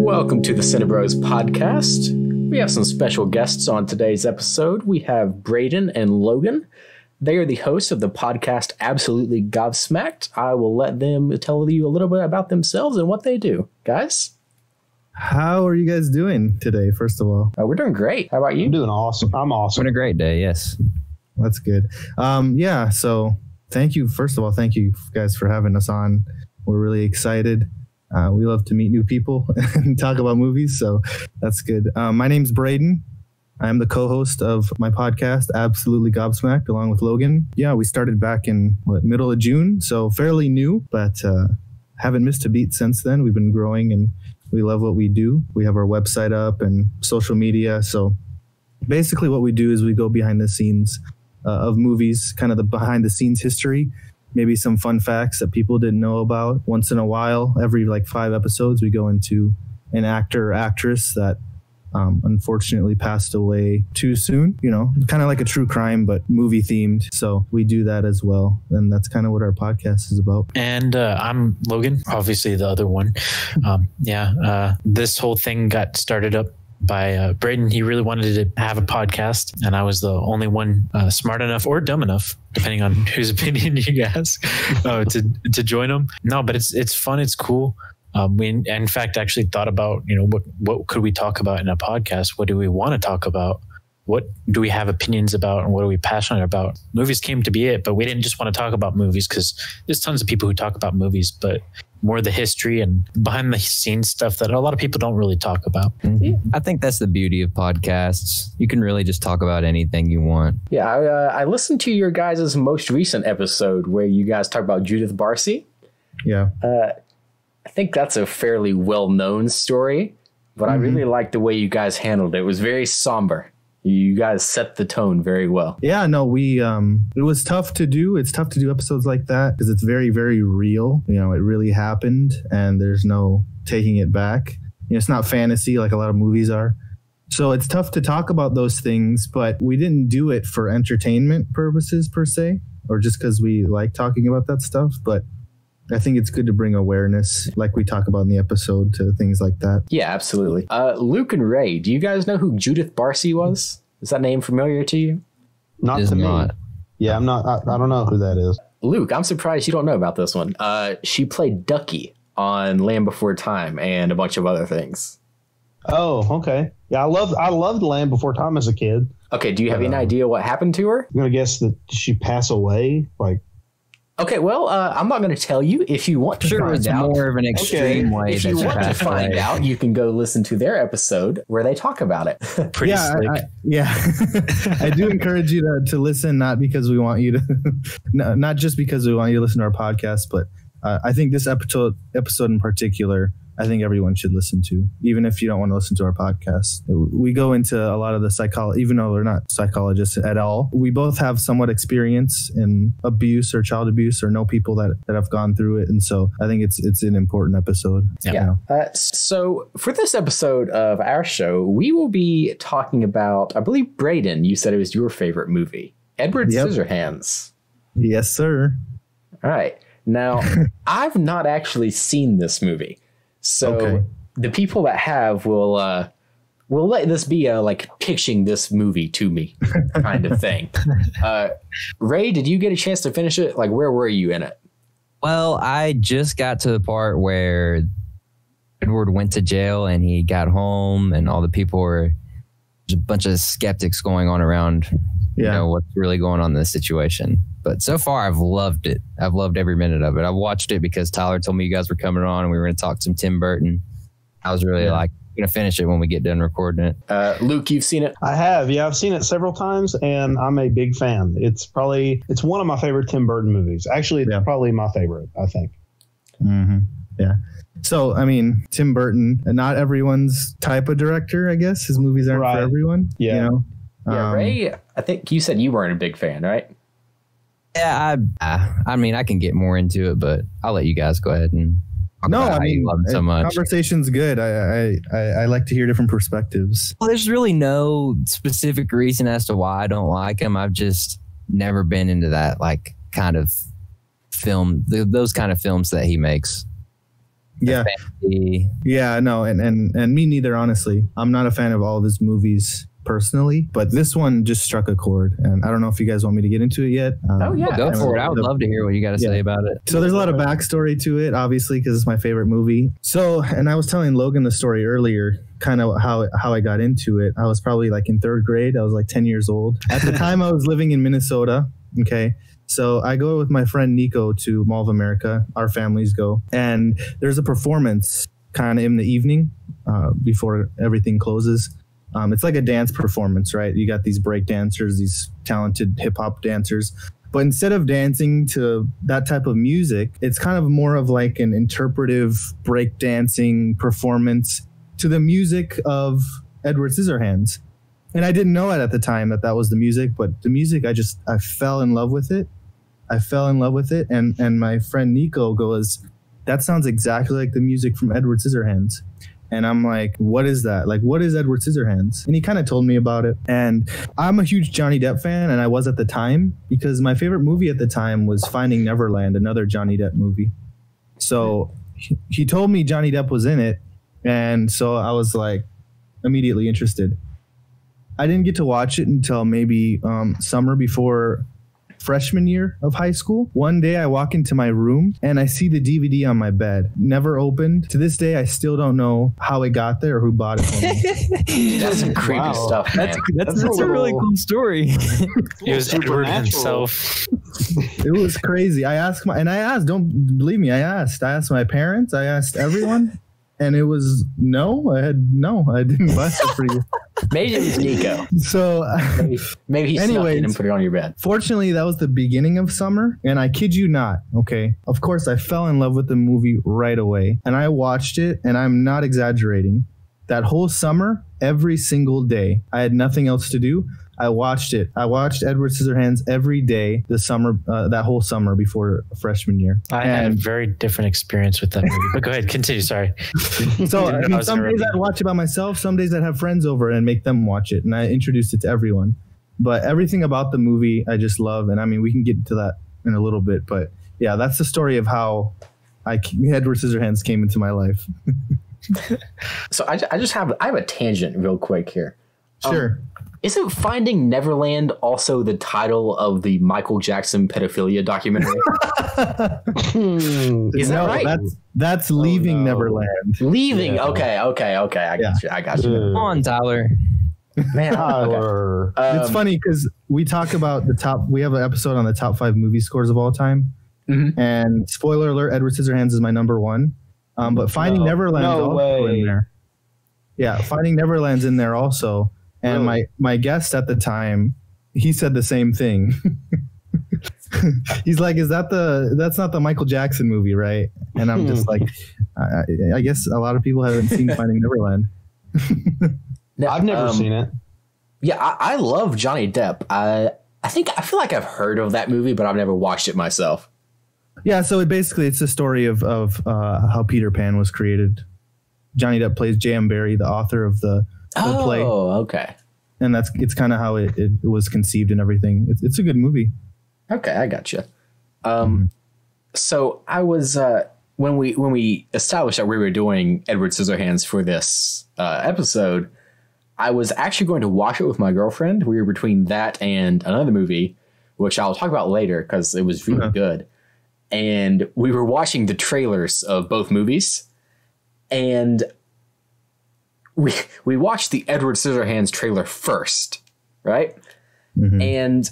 Welcome to the Cinebros podcast. We have some special guests on today's episode. We have Braden and Logan. They are the hosts of the podcast Absolutely Gobsmacked. I will let them tell you a little bit about themselves and what they do. Guys? How are you guys doing today, first of all? We're doing great. How about you? I'm doing awesome. I'm awesome. Having a great day, yes. That's good. So thank you. First of all, thank you guys for having us on. We're really excited. We love to meet new people and talk about movies, so that's good. My name's Braden. I'm the co-host of my podcast, Absolutely Gobsmacked, along with Logan. Yeah, we started back in middle of June, so fairly new, but haven't missed a beat since then. We've been growing and we love what we do. We have our website up and social media. So basically what we do is we go behind the scenes of movies, kind of the behind the scenes history, maybe some fun facts that people didn't know about. Once in a while, every 5 episodes, we go into an actor or actress that unfortunately passed away too soon, kind of like a true crime, but movie themed. So we do that as well. And that's kind of what our podcast is about. And I'm Logan, obviously the other one. This whole thing got started up by Braden. He really wanted to have a podcast, and I was the only one smart enough or dumb enough, depending on whose opinion you ask, to join him. No, but it's fun. It's cool. We, in fact, actually thought about, what could we talk about in a podcast? What do we want to talk about? What do we have opinions about? And what are we passionate about? Movies came to be it, but we didn't just want to talk about movies because there's tons of people who talk about movies, but more the history and behind the scenes stuff that a lot of people don't really talk about. Mm-hmm. I think that's the beauty of podcasts. You can really just talk about anything you want. Yeah, I listened to your guys' most recent episode where you guys talk about Judith Barcy. Yeah. I think that's a fairly well-known story, but I really liked the way you guys handled it. It was very somber. You guys set the tone very well. Yeah, no, it was tough to do. It's tough to do episodes like that because it's very, very real. It really happened and there's no taking it back. It's not fantasy like a lot of movies are. So it's tough to talk about those things, but we didn't do it for entertainment purposes per se, or just because we like talking about that stuff. But I think it's good to bring awareness, like we talk about in the episode, to things like that. Yeah, absolutely. Luke and Ray, do you guys know who Judith Barcy was? Is that name familiar to you? Not to me. Yeah, I'm not. I don't know who that is. Luke, I'm surprised you don't know about this one. She played Ducky on Land Before Time and a bunch of other things. Oh, okay. Yeah, I loved Land Before Time as a kid. Okay, do you have any idea what happened to her? I'm gonna guess that she passed away. Okay, well, I'm not going to tell you. If you want to find it's out, more of an extreme way. If you want to find out, you can go listen to their episode where they talk about it. Pretty slick. I do encourage you to listen, not because we want you to, not just because we want you to listen to our podcast, but I think this episode in particular, I think everyone should listen to, even if you don't want to listen to our podcast. We go into a lot of the psychology, even though we're not psychologists at all. We both have somewhat experience in abuse or child abuse or know people that have gone through it. And so I think it's an important episode. Yeah. So for this episode of our show, we will be talking about, I believe, Braden, you said it was your favorite movie, Edward Scissorhands. Yes, sir. All right. Now, I've not actually seen this movie. So the people that have will let this be pitching this movie to me kind of thing. Ray, did you get a chance to finish it? Where were you in it? Well, I just got to the part where Edward went to jail and he got home and all the people were just a bunch of skeptics going on around, what's really going on in this situation. But so far, I've loved it. I've loved every minute of it. I watched it because Tyler told me you guys were coming on and we were going to talk some Tim Burton. I was really going to finish it when we get done recording it. Luke, you've seen it? I have. Yeah, I've seen it several times and I'm a big fan. It's one of my favorite Tim Burton movies. Actually, it's probably my favorite, I think. Mm-hmm. Yeah. So, I mean, Tim Burton, not everyone's type of director, I guess. His movies aren't for everyone. Yeah. Ray, I think you said you weren't a big fan, right? Yeah, I mean, I can get more into it, but I'll let you guys go ahead and talk about how you love it so much. Conversation's good. I like to hear different perspectives. Well, there's really no specific reason as to why I don't like him. I've just never been into that kind of film, those kind of films that he makes. Yeah. Yeah, no, and me neither, honestly. I'm not a fan of all of his movies personally, but this one just struck a chord. And I don't know if you guys want me to get into it yet. Go for it. I would love to hear what you got to say about it. So there's a lot of backstory to it, obviously, because it's my favorite movie. So, and I was telling Logan the story earlier, kind of how I got into it. I was probably like in 3rd grade. I was like 10 years old. At the time, I was living in Minnesota. Okay. So I go with my friend Nico to Mall of America. Our families go. And there's a performance kind of in the evening before everything closes. It's like a dance performance, right? You got these break dancers, these talented hip hop dancers. But instead of dancing to that type of music, it's kind of more of like an interpretive break dancing performance to the music of Edward Scissorhands. And I didn't know it at the time that was the music, but the music, I fell in love with it. And my friend Nico goes, that sounds exactly like the music from Edward Scissorhands. And I'm like, what is that? Like, what is Edward Scissorhands? And he kind of told me about it. And I'm a huge Johnny Depp fan, and I was at the time, because my favorite movie at the time was Finding Neverland, another Johnny Depp movie. So he told me Johnny Depp was in it, and so I was like immediately interested. I didn't get to watch it until maybe summer before freshman year of high school. One day I walk into my room and I see the DVD on my bed. Never opened. To this day, I still don't know how it got there or who bought it for me. That's some creepy stuff, man. That's a really cool story. It was Edward himself. It was crazy. Don't believe me, I asked my parents, I asked everyone. And it was I didn't buy it for you. Maybe it was Nico. So maybe he snuck in and put it on your bed. Fortunately, that was the beginning of summer, and I kid you not. Okay, of course, I fell in love with the movie right away, and I watched it, and I'm not exaggerating. That whole summer, every single day, I had nothing else to do. I watched it. I watched Edward Scissorhands every day the summer, that whole summer before freshman year. I had a very different experience with that movie. But go ahead, continue. Sorry. So some days I'd watch it by myself. Some days I'd have friends over and make them watch it. And I introduced it to everyone. But everything about the movie I just love. And I mean, we can get into that in a little bit. But yeah, that's the story of how Edward Scissorhands came into my life. So I have a tangent real quick here. Sure. Isn't Finding Neverland also the title of the Michael Jackson pedophilia documentary? Is that right? That's Leaving Neverland. Leaving. Yeah. Okay. I got you. Come on, Tyler. Man, Tyler. Okay. It's funny because we talk about we have an episode on the top 5 movie scores of all time. Mm-hmm. And spoiler alert, Edward Scissorhands is my number 1. But Finding Neverland is also in there. Yeah, Finding Neverland's in there also. And my guest at the time, he said the same thing. He's like, that's not the Michael Jackson movie, right? And I'm just like, I guess a lot of people haven't seen Finding Neverland. No, I've never seen it. Yeah, I love Johnny Depp. I feel like I've heard of that movie, but I've never watched it myself. Yeah, so it's the story of how Peter Pan was created. Johnny Depp plays J.M. Barrie, the author of the play. Oh, okay. And it's kind of how it was conceived and everything. It's a good movie. Okay, I gotcha. So I was when we established that we were doing Edward Scissorhands for this episode, I was actually going to watch it with my girlfriend. We were between that and another movie, which I'll talk about later because it was really good. And we were watching the trailers of both movies, and we watched the Edward Scissorhands trailer first, right? Mm-hmm. And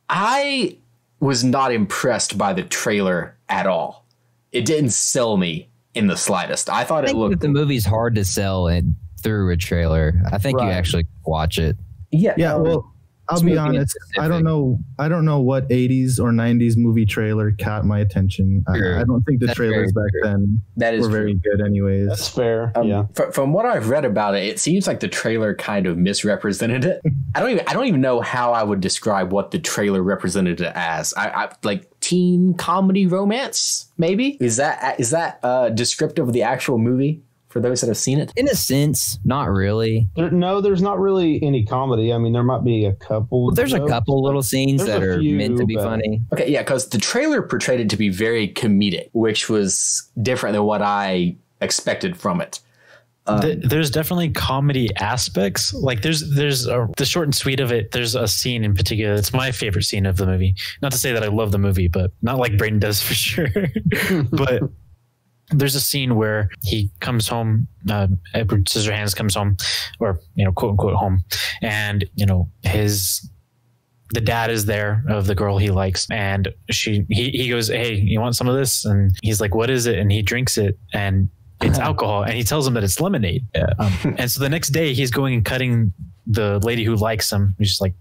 I was not impressed by the trailer at all. It didn't sell me in the slightest. I thought it looked... the movie's hard to sell through a trailer. I think you actually watch it. Yeah. Well, I'll be honest. I don't know what 80s or 90s movie trailer caught my attention. I don't think the trailers back then were very good anyways. That's fair. Yeah. From what I've read about it, it seems like the trailer kind of misrepresented it. I don't even know how I would describe what the trailer represented it as. I like teen comedy romance, maybe? Is that descriptive of the actual movie? for those that have seen it? In a sense, not really. There's not really any comedy. I mean, there might be a couple. Well, there's a couple little scenes that are meant to be funny. Okay, yeah, because the trailer portrayed it to be very comedic, which was different than what I expected from it. There's definitely comedy aspects. Like there's the short and sweet of it. There's a scene in particular. It's my favorite scene of the movie. Not to say that I love the movie, but not like Braden does for sure. But there's a scene where he comes home. Edward Scissorhands comes home, or quote unquote home, and the dad is there of the girl he likes, and he goes, "Hey, you want some of this?" And he's like, "What is it?" And he drinks it, and it's alcohol, and he tells him that it's lemonade. Yeah. And so the next day he's going and cutting the lady who likes him, who's just like,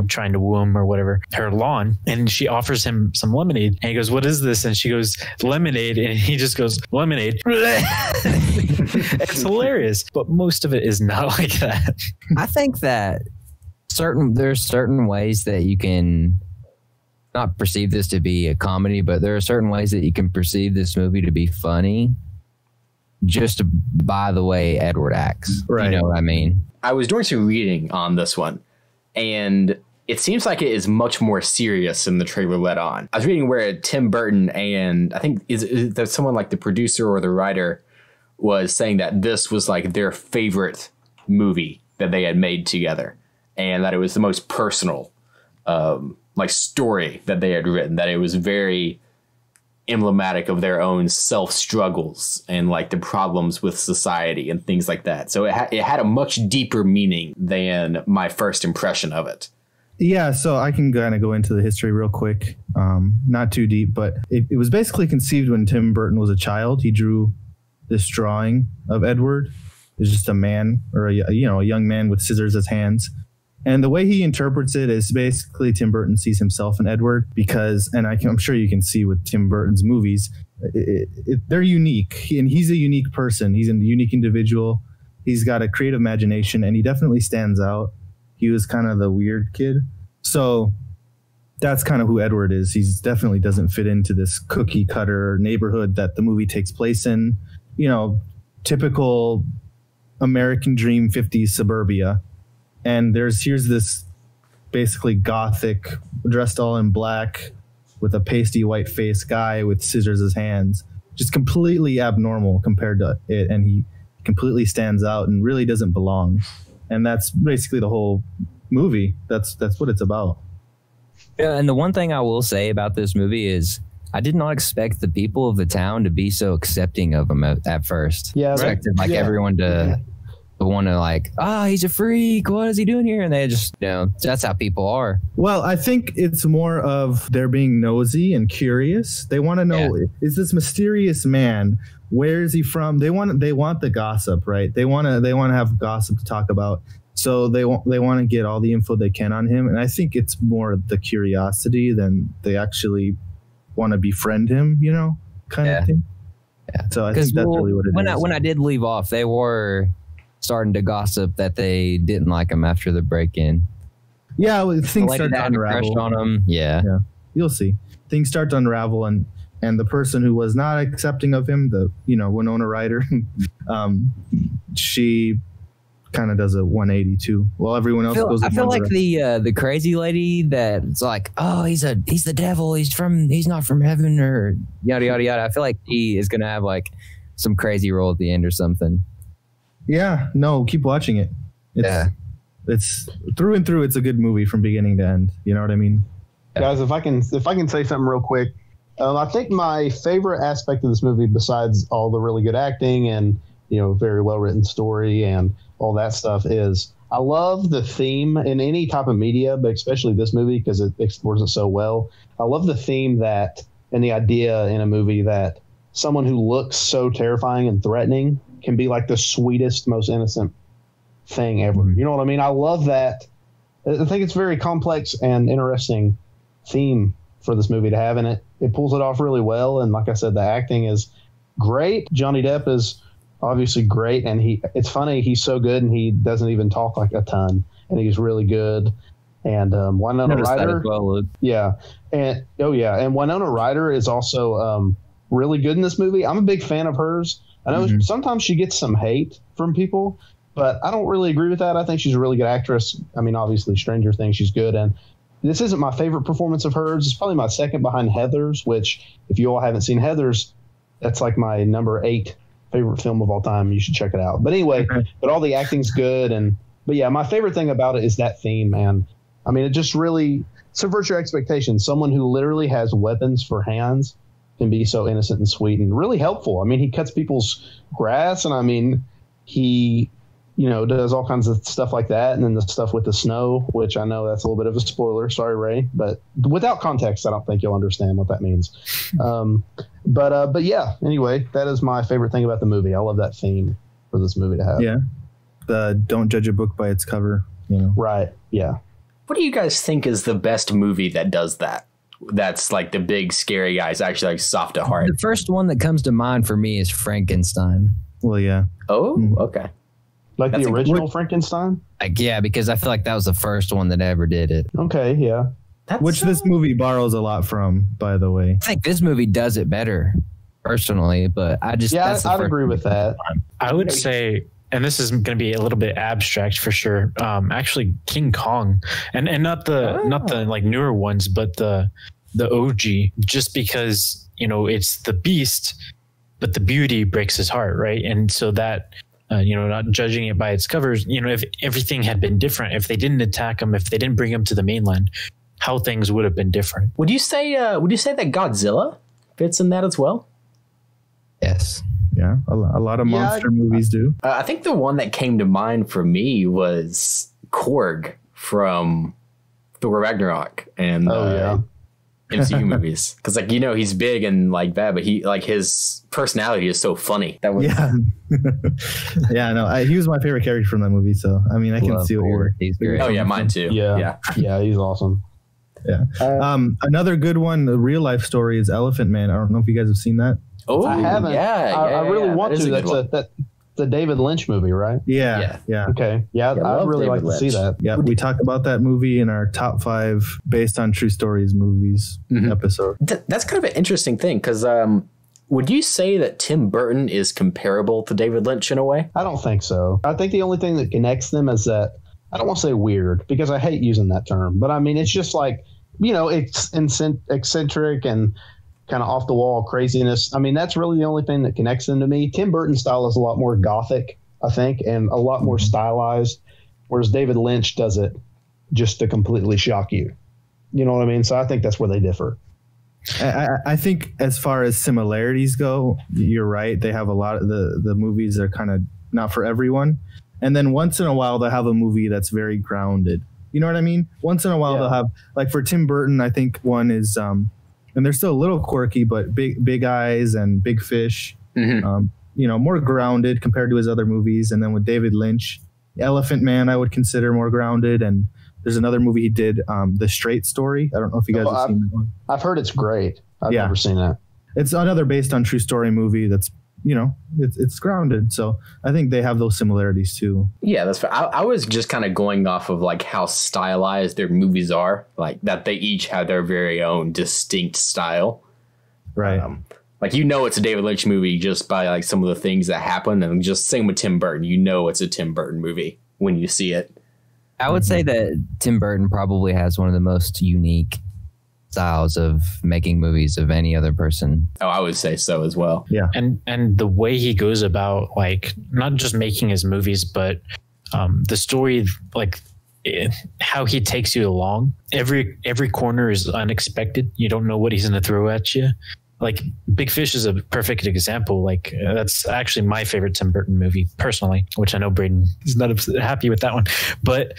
trying to woo him or whatever, her lawn. And she offers him some lemonade. And he goes, "What is this?" And she goes, "Lemonade." And he just goes, "Lemonade." It's hilarious. But most of it is not like that. I think that there's certain ways that you can not perceive this to be a comedy, but there are certain ways that you can perceive this movie to be funny just by the way Edward acts. Right. You know what I mean? I was doing some reading on this one, and it seems like it is much more serious than the trailer let on. I was reading where Tim Burton and I think is there someone like the producer or the writer was saying that this was like their favorite movie that they had made together, and that it was the most personal like story that they had written, that it was very emblematic of their own self struggles and like the problems with society and things like that. So it had a much deeper meaning than my first impression of it. Yeah, so I can kind of go into the history real quick. Not too deep, but it was basically conceived when Tim Burton was a child. He drew this drawing of Edward. It's just a man, or a young man with scissors as hands. And the way he interprets it is basically Tim Burton sees himself in Edward because, and I'm sure you can see with Tim Burton's movies, they're unique. And he's a unique person. He's a unique individual. He's got a creative imagination, and he definitely stands out. He was kind of the weird kid. So that's kind of who Edward is. He definitely doesn't fit into this cookie cutter neighborhood that the movie takes place in. Typical American dream 50s suburbia. And here's this basically gothic, dressed all in black with a pasty white face guy with scissors as hands, just completely abnormal compared to it. And he completely stands out and really doesn't belong. And that's basically the whole movie. That's what it's about. Yeah, and the one thing I will say about this movie is I did not expect the people of the town to be so accepting of him at first. Yeah, I expected everyone to want to like, he's a freak. What is he doing here? And they just, that's how people are. Well, I think it's more of they're being nosy and curious. They want to know, is this mysterious man? Where is he from? They want the gossip, right? They want to have gossip to talk about. So they want to get all the info they can on him. And I think it's more the curiosity than they actually want to befriend him, kind of thing. Yeah. So I think that's really what it is. When I did leave off, they were starting to gossip that they didn't like him after the break-in. Yeah, things start to unravel. On him. Yeah, you'll see. Things start to unravel, and the person who was not accepting of him, the Winona Ryder, she kind of does a 180 too. Well, everyone else goes. I feel like the crazy lady that's like, he's the devil. He's not from heaven, or yada yada yada. I feel like he is gonna have like some crazy role at the end or something. Yeah, no, keep watching it. It's through and through. It's a good movie from beginning to end. You know what I mean? Guys, if I can say something real quick, I think my favorite aspect of this movie, besides all the really good acting and very well written story and all that stuff, is I love the theme in any type of media, but especially this movie because it explores it so well. I love the theme and the idea in a movie that someone who looks so terrifying and threatening can be like the sweetest, most innocent thing ever. You know what I mean? I love that. I think it's a very complex and interesting theme for this movie to have, and it pulls it off really well. And like I said, the acting is great. Johnny Depp is obviously great, and it's funny, he's so good, and he doesn't even talk like a ton, and he's really good. And Winona Ryder, and Winona Ryder is also really good in this movie. I'm a big fan of hers. I know sometimes she gets some hate from people, but I don't really agree with that. I think she's a really good actress. I mean, obviously, Stranger Things she's good, and this isn't my favorite performance of hers. It's probably my second behind Heathers, which if you all haven't seen Heathers, that's like my number 8 favorite film of all time. You should check it out. But anyway, but all the acting's good, but yeah, my favorite thing about it is that theme, and I mean, it just really subverts your expectations. Someone who literally has weapons for hands can be so innocent and sweet and really helpful. I mean, he cuts people's grass, and I mean, he, does all kinds of stuff like that. And then the stuff with the snow, which I know that's a little bit of a spoiler. Sorry, Ray, but without context, I don't think you'll understand what that means. But yeah, anyway, that is my favorite thing about the movie. I love that theme for this movie to have. Yeah. Don't judge a book by its cover, Right. Yeah. What do you guys think is the best movie that does that? That's like the big scary guy is actually like soft at heart. The first one that comes to mind for me is Frankenstein. Well, yeah. Oh, okay. Like the original Frankenstein? Yeah, because I feel like that was the first one that ever did it. Okay, yeah. Which this movie borrows a lot from, by the way. I think this movie does it better, personally, but I just... Yeah, I'd agree with that. I would say... And this is going to be a little bit abstract for sure. Actually, King Kong, and not the like newer ones, but the OG. Just because it's the beast, but the beauty breaks his heart, right? And so that not judging it by its covers, if everything had been different, if they didn't attack him, if they didn't bring him to the mainland, how things would have been different. Would you say that Godzilla fits in that as well? Yes. Yeah, a lot of monster movies do. I think the one that came to mind for me was Korg from Thor Ragnarok and MCU movies. Because he's big and like that, but his personality is so funny. That was yeah. No, he was my favorite character from that movie. So I mean, I can see what you're. He's great. Oh yeah, mine too. Yeah, he's awesome. Yeah. Another good one, the real life story is Elephant Man. I don't know if you guys have seen that. Oh, I haven't. I really want to. That's the David Lynch movie, right? Yeah. Okay. Yeah, I'd really like to see that. Yeah, we talked about that movie in our top 5 based on true stories movies episode. That's kind of an interesting thing because would you say that Tim Burton is comparable to David Lynch in a way? I don't think so. I think the only thing that connects them is that, I don't want to say weird because I hate using that term, but I mean, it's just like, it's eccentric and kind of off the wall craziness. I mean, that's really the only thing that connects them to me. Tim Burton's style is a lot more gothic, I think, and a lot more stylized, whereas David Lynch does it just to completely shock you. You know what I mean? So I think that's where they differ. I think as far as similarities go, you're right. They have a lot of the movies are kind of not for everyone. And then once in a while, they'll have a movie that's very grounded. You know what I mean? Once in a while, they'll have, like for Tim Burton, I think one is, and they're still a little quirky, but Big Eyes and Big Fish, more grounded compared to his other movies. And then with David Lynch, Elephant Man, I would consider more grounded. And there's another movie he did, The Straight Story. I don't know if you guys have seen that one. I've heard it's great. I've never seen that. It's another based on true story movie that's, it's grounded. So I think they have those similarities too. Yeah, that's fair. I was just kind of going off of like how stylized their movies are, like that they each have their very own distinct style. Right. Like, it's a David Lynch movie just by like some of the things that happen. And just same with Tim Burton, it's a Tim Burton movie when you see it. I would say that Tim Burton probably has one of the most unique styles of making movies of any other person. Oh, I would say so as well. Yeah. And the way he goes about, like, not just making his movies, but the story, like how he takes you along. Every corner is unexpected. You don't know what he's going to throw at you. Like Big Fish is a perfect example. Like that's actually my favorite Tim Burton movie personally, which I know Braden is not happy with that one, but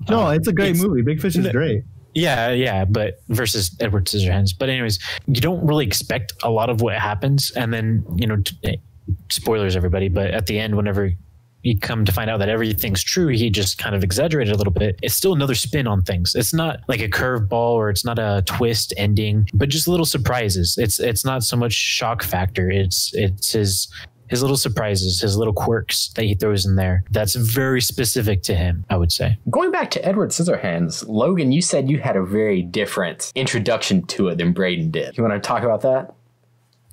no, it's a great movie. Big Fish is great. Yeah, but versus Edward Scissorhands. But anyways, you don't really expect a lot of what happens, and then spoilers everybody. But at the end, whenever you come to find out that everything's true, he just kind of exaggerated a little bit. It's still another spin on things. It's not like a curveball or it's not a twist ending, but just little surprises. It's not so much shock factor. It's his little surprises, his little quirks that he throws in there. That's very specific to him, I would say. Going back to Edward Scissorhands, Logan, you said you had a very different introduction to it than Braden did. You want to talk about that?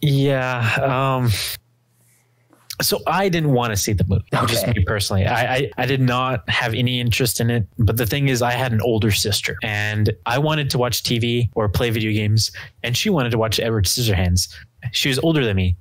Yeah. So I didn't want to see the movie. Okay. Just me personally. I did not have any interest in it. But the thing is, I had an older sister and I wanted to watch TV or play video games. And she wanted to watch Edward Scissorhands. She was older than me,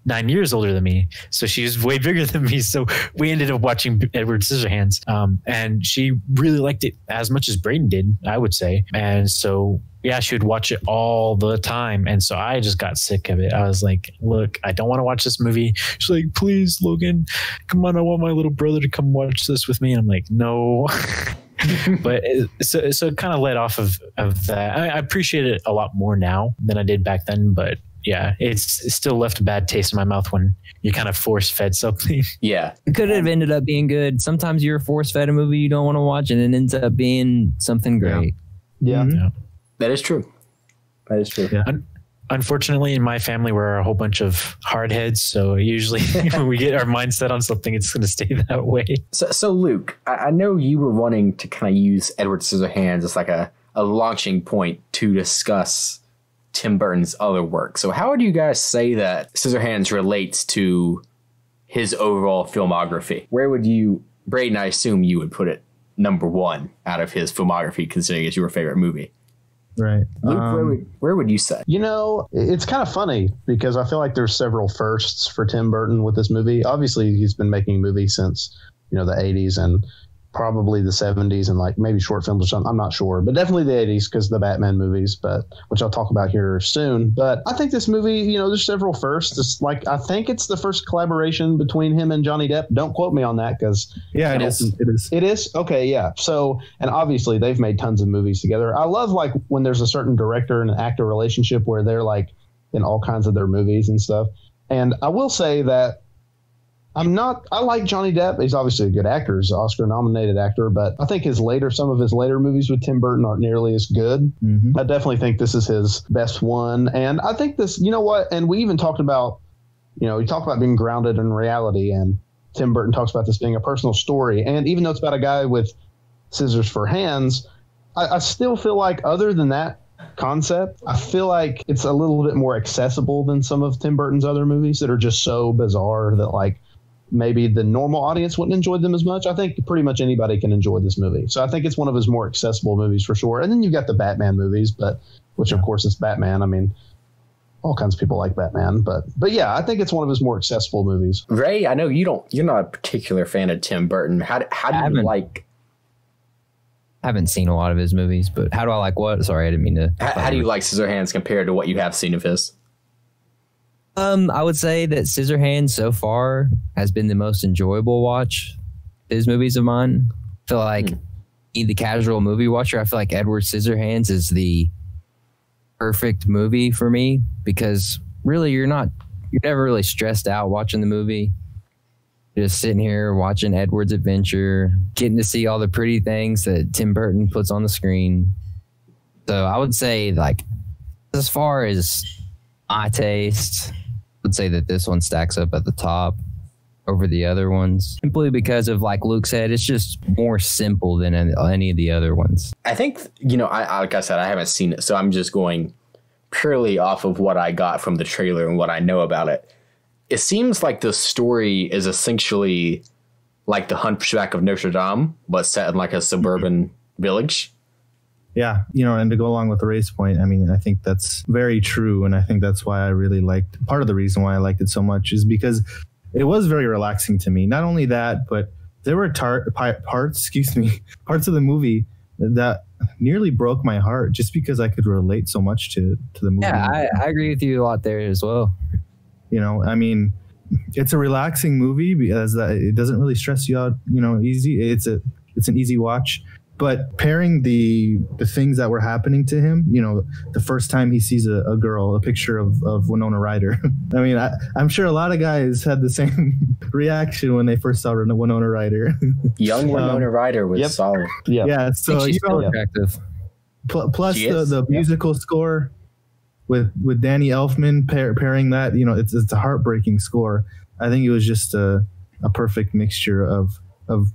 9 years older than me. So she was way bigger than me. So we ended up watching Edward Scissorhands. And she really liked it as much as Braden did, I would say. And so yeah, she would watch it all the time. And so I just got sick of it. I was like, look, I don't want to watch this movie. She's like, please, Logan, come on. I want my little brother to come watch this with me. And I'm like, no. But so it kind of led off of that. I appreciate it a lot more now than I did back then. But yeah, it still left a bad taste in my mouth when you kind of force fed something. Yeah. It could have ended up being good. Sometimes you're force fed a movie you don't want to watch and it ends up being something great. Yeah. Yeah. That is true. That is true. Yeah. Unfortunately, in my family, we're a whole bunch of hardheads. So usually when we get our mindset on something, it's going to stay that way. So Luke, I know you were wanting to kind of use Edward Scissorhands as like a launching point to discuss Tim Burton's other work. So how would you guys say that Scissorhands relates to his overall filmography? Where would you, Braden, I assume you would put it number one out of his filmography, considering it's your favorite movie. Right. Luke, where would you say? You know, it's kind of funny because I feel like there's several firsts for Tim Burton with this movie. Obviously, he's been making movies since, the 80s and probably the 70s and like maybe short films or something. I'm not sure, but definitely the 80s because the Batman movies, which I'll talk about here soon. But I think this movie, there's several firsts. It's like, I think it's the first collaboration between him and Johnny Depp. Don't quote me on that because it is. It is. It is? Okay, yeah. So, and obviously they've made tons of movies together. I love like when there's a certain director and actor relationship where they're like in all kinds of their movies and stuff. And I will say that I like Johnny Depp. He's obviously a good actor. He's an Oscar nominated actor, but I think some of his later movies with Tim Burton aren't nearly as good. Mm-hmm. I definitely think this is his best one. And I think this, you know what? And we even talked about, we talked about being grounded in reality, and Tim Burton talks about this being a personal story. And even though it's about a guy with scissors for hands, I still feel like other than that concept, I feel like it's a little bit more accessible than some of Tim Burton's other movies that are just so bizarre that like, maybe the normal audience wouldn't enjoy them as much. I think pretty much anybody can enjoy this movie. So I think it's one of his more accessible movies for sure. And then you've got the Batman movies, which of course it's Batman. I mean, all kinds of people like Batman, but yeah, I think it's one of his more accessible movies. Ray, I know you're not a particular fan of Tim Burton. How do you like? I haven't seen a lot of his movies, but how do I like what? Sorry, I didn't mean to. How do you like Scissorhands compared to what you have seen of his? I would say that Scissorhands so far has been the most enjoyable watch. His movies of mine. I feel like the casual movie watcher, I feel like Edward Scissorhands is the perfect movie for me because really you're never really stressed out watching the movie. Just sitting here watching Edward's adventure, getting to see all the pretty things that Tim Burton puts on the screen. So I would say like as far as my taste, would say that this one stacks up at the top over the other ones simply because of, like Luke said, it's just more simple than any of the other ones. I think, like I said, I haven't seen it, so I'm just going purely off of what I got from the trailer and what I know about it. It seems like the story is essentially like the Hunchback of Notre Dame, but set in like a suburban village. Yeah, and to go along with Ray's point, I mean, I think that's very true. And I think that's why I really liked, part of the reason why I liked it so much is because it was very relaxing to me. Not only that, but there were parts of the movie that nearly broke my heart just because I could relate so much to the movie. Yeah, I agree with you a lot there as well. I mean, it's a relaxing movie because it doesn't really stress you out, easy. It's an easy watch. But pairing the things that were happening to him, the first time he sees a girl, a picture of Winona Ryder. I mean, I'm sure a lot of guys had the same reaction when they first saw Winona Ryder. Young Winona Ryder was solid. Yep. Yeah, so she's still attractive. Plus the musical score with Danny Elfman pairing that, it's a heartbreaking score. I think it was just a perfect mixture of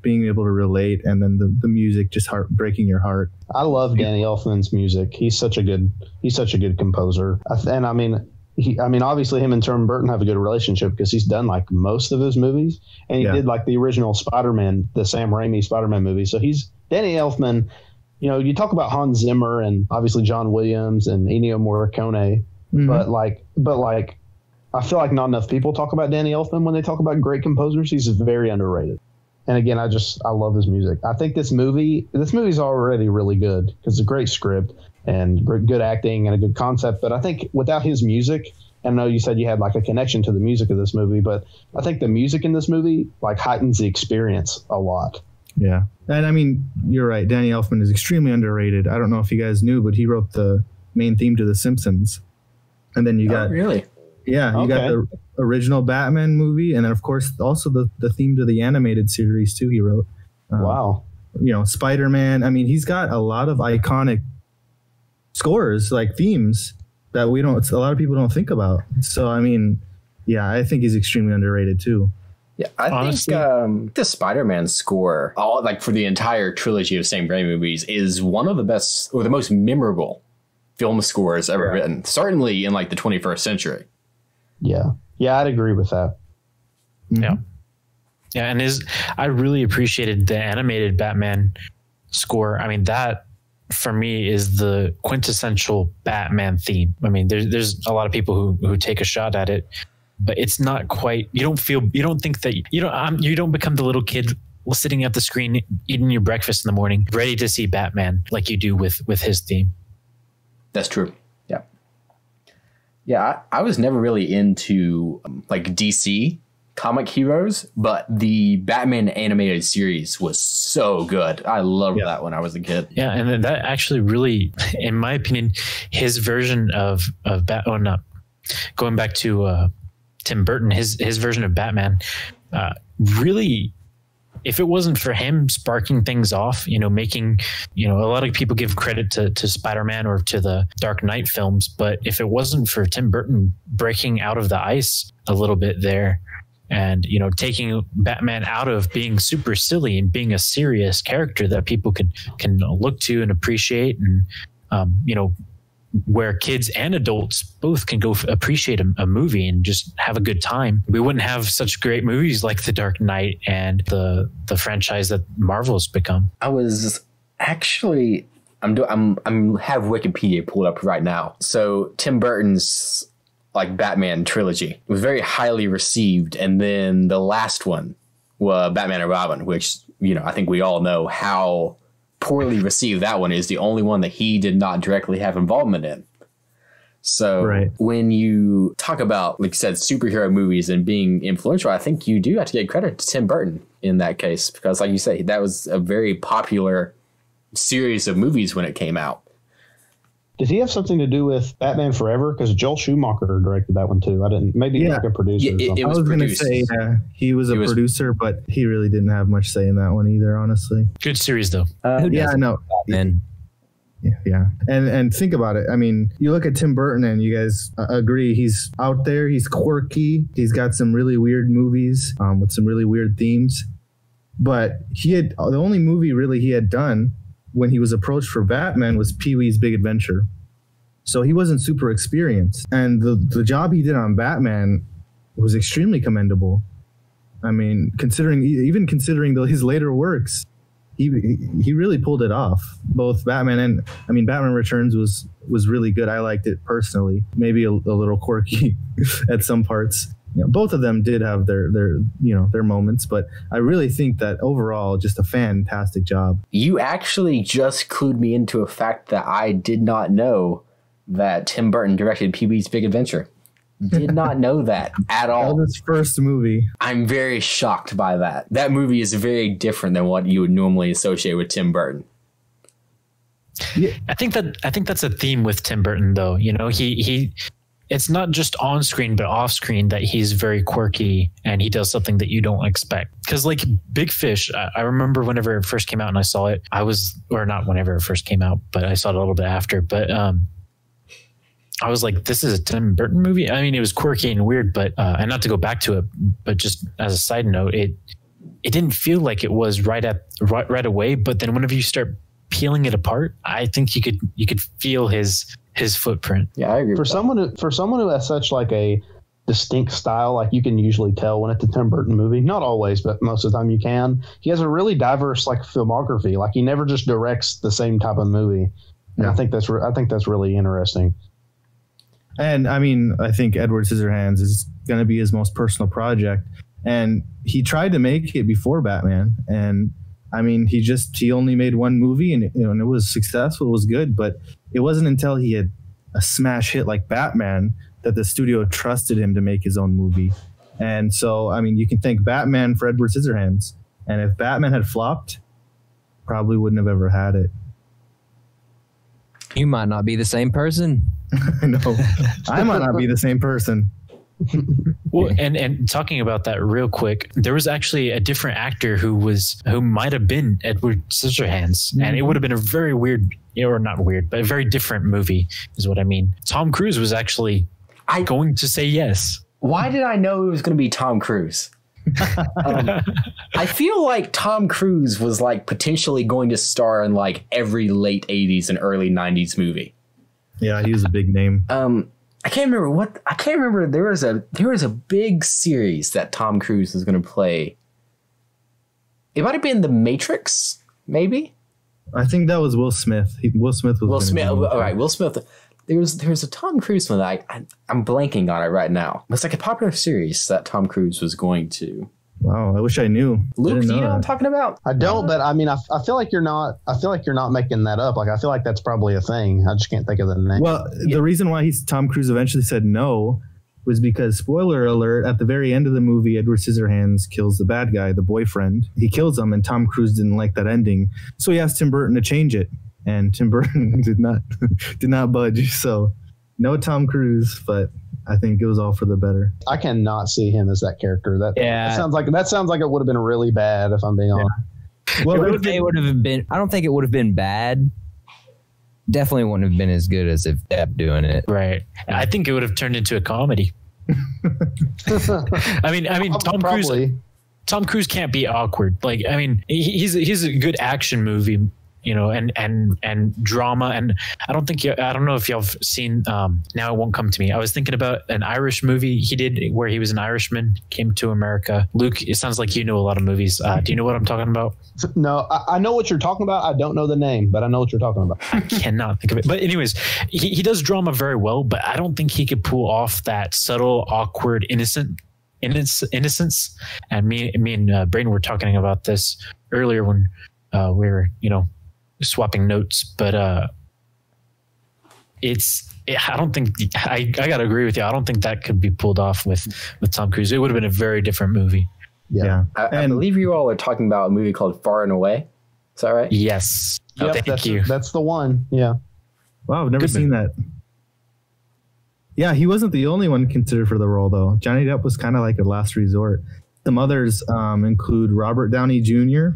being able to relate, and then the music just breaking your heart. I love Danny Elfman's music. He's such a good composer. And I mean, I mean, obviously him and Tim Burton have a good relationship because he's done like most of his movies, and he did like the original Spider-Man, the Sam Raimi Spider-Man movie. So Danny Elfman. You know, you talk about Hans Zimmer and obviously John Williams and Ennio Morricone, but I feel like not enough people talk about Danny Elfman when they talk about great composers. He's very underrated. And again, I love his music. I think this movie's already really good because it's a great script and good acting and a good concept. But I think without his music, I know you said you had like a connection to the music of this movie, but I think the music in this movie like heightens the experience a lot. Yeah. And I mean, you're right. Danny Elfman is extremely underrated. I don't know if you guys knew, but he wrote the main theme to The Simpsons. And then you got really? Yeah, you got the original Batman movie, and then of course also the theme to the animated series too. He wrote. Wow. You know, Spider-Man. I mean, he's got a lot of iconic scores, like themes that a lot of people don't think about. So I mean, yeah, I think he's extremely underrated too. Yeah, I think the Spider-Man score, for the entire trilogy of Sam Raimi movies, is one of the best or the most memorable film scores ever written. Certainly in like the 21st century. Yeah, I'd agree with that. Yeah, and I really appreciated the animated Batman score. I mean, that for me is the quintessential Batman theme. I mean, there's a lot of people who take a shot at it, but it's not quite. You don't think that you don't become the little kid sitting at the screen eating your breakfast in the morning, ready to see Batman like you do with his theme. That's true. Yeah. Yeah, I was never really into like DC comic heroes, but the Batman animated series was so good. I loved that when I was a kid. Yeah, and that actually really, in my opinion, his version of going back to Tim Burton, his version of Batman, really, if it wasn't for him sparking things off, making, a lot of people give credit to Spider-Man or to the Dark Knight films, but if it wasn't for Tim Burton breaking out of the ice a little bit there and, taking Batman out of being super silly and being a serious character that people can look to and appreciate and, where kids and adults both can go appreciate a movie and just have a good time. We wouldn't have such great movies like The Dark Knight and the franchise that Marvel's become. I was actually I'm have Wikipedia pulled up right now. So Tim Burton's Batman trilogy was very highly received, and then the last one was Batman and Robin, which I think we all know how poorly received that one is. The only one that he did not directly have involvement in. So when you talk about, like you said, superhero movies and being influential, I think you do have to give credit to Tim Burton in that case, because like you say, that was a very popular series of movies when it came out. Did he have something to do with Batman Forever? Because Joel Schumacher directed that one too. Maybe like a producer. I was going to say he was a producer, but he really didn't have much say in that one either, honestly. Good series though. No. Yeah. And think about it. I mean, you look at Tim Burton and you guys agree he's out there. He's quirky. He's got some really weird movies with some really weird themes. But the only movie really he had done when he was approached for Batman was Pee-wee's Big Adventure. So he wasn't super experienced. And the job he did on Batman was extremely commendable. I mean, considering his later works, he really pulled it off. Both Batman Batman Returns was really good. I liked it personally. Maybe a little quirky at some parts. Both of them did have their moments, but I really think that overall, just a fantastic job. You actually just clued me into a fact that I did not know, that Tim Burton directed Pee-wee's Big Adventure. Did not know that at all. That was his first movie. I'm very shocked by that. That movie is very different than what you would normally associate with Tim Burton. Yeah. I think that's a theme with Tim Burton, though. He it's not just on screen, but off screen that he's very quirky and he does something that you don't expect. Because like Big Fish, I remember whenever it first came out and I saw it, not whenever it first came out, but I saw it a little bit after. But I was like, this is a Tim Burton movie. I mean, it was quirky and weird, but and not to go back to it, but just as a side note, it didn't feel like it was right away. But then whenever you start peeling it apart, I think you could feel his his footprint. Yeah, I agree. For someone who has such like a distinct style, like you can usually tell when it's a Tim Burton movie. Not always, but most of the time you can. He has a really diverse like filmography. Like he never just directs the same type of movie. And Yeah. I think that's really interesting. And I mean, I think Edward Scissorhands is going to be his most personal project. And he tried to make it before Batman. And I mean, he only made one movie and it was successful. It was good. But it wasn't until he had a smash hit like Batman that the studio trusted him to make his own movie. And so, I mean, you can thank Batman for Edward Scissorhands. And if Batman had flopped, probably wouldn't have ever had it. You might not be the same person. No, I might not be the same person. Well, and talking about that real quick, there was actually a different actor who might have been Edward Scissorhands, and it would have been a very weird, or not weird, but a very different movie, is what I mean. Tom Cruise was actually going to say yes. Why did I know it was going to be Tom Cruise? I feel like Tom Cruise was like potentially going to star in like every late 80s and early 90s movie. Yeah, he was a big name. I can't remember. There was a big series that Tom Cruise was going to play. It might have been The Matrix, maybe. I think that was Will Smith. Will Smith was Will Smith. All right, Will Smith. There was a Tom Cruise one that I'm blanking on it right now. It's like a popular series that Tom Cruise was going to. Wow, I wish I knew. Luke, do you know that. what I'm talking about? I don't, but I mean, I feel like you're not making that up. Like I feel like that's probably a thing. I just can't think of the name. Well, the reason why Tom Cruise eventually said no was because, spoiler alert, at the very end of the movie, Edward Scissorhands kills the bad guy, the boyfriend. He kills him, and Tom Cruise didn't like that ending, so he asked Tim Burton to change it, and Tim Burton did not budge. So, no Tom Cruise, but I think it was all for the better. I cannot see him as that character. That sounds like it would have been really bad, if I'm being honest. Well, I don't think it would have been bad. Definitely wouldn't have been as good as if Depp doing it. Right. I think it would have turned into a comedy. I mean, Tom Cruise can't be awkward. Like, I mean, he's a good action movie, and drama. And I don't know if y'all have seen, Now It Won't Come to Me. I was thinking about an Irish movie he did where he was an Irishman, came to America. Luke, it sounds like you know a lot of movies. Do you know what I'm talking about? No, I know what you're talking about. I don't know the name, but I know what you're talking about. I cannot think of it. But anyways, he does drama very well, but I don't think he could pull off that subtle, awkward, innocence. And me and Braden were talking about this earlier when we were, swapping notes, but I don't think I gotta agree with you. I don't think that could be pulled off with Tom Cruise. It would have been a very different movie. Yeah. I believe you all are talking about a movie called Far and Away. Is that right? Yes. Yep, Thank you. That's the one. Yeah. Wow, I've never seen that. Yeah, he wasn't the only one considered for the role, though. Johnny Depp was kind of like a last resort. Some others include Robert Downey Jr.,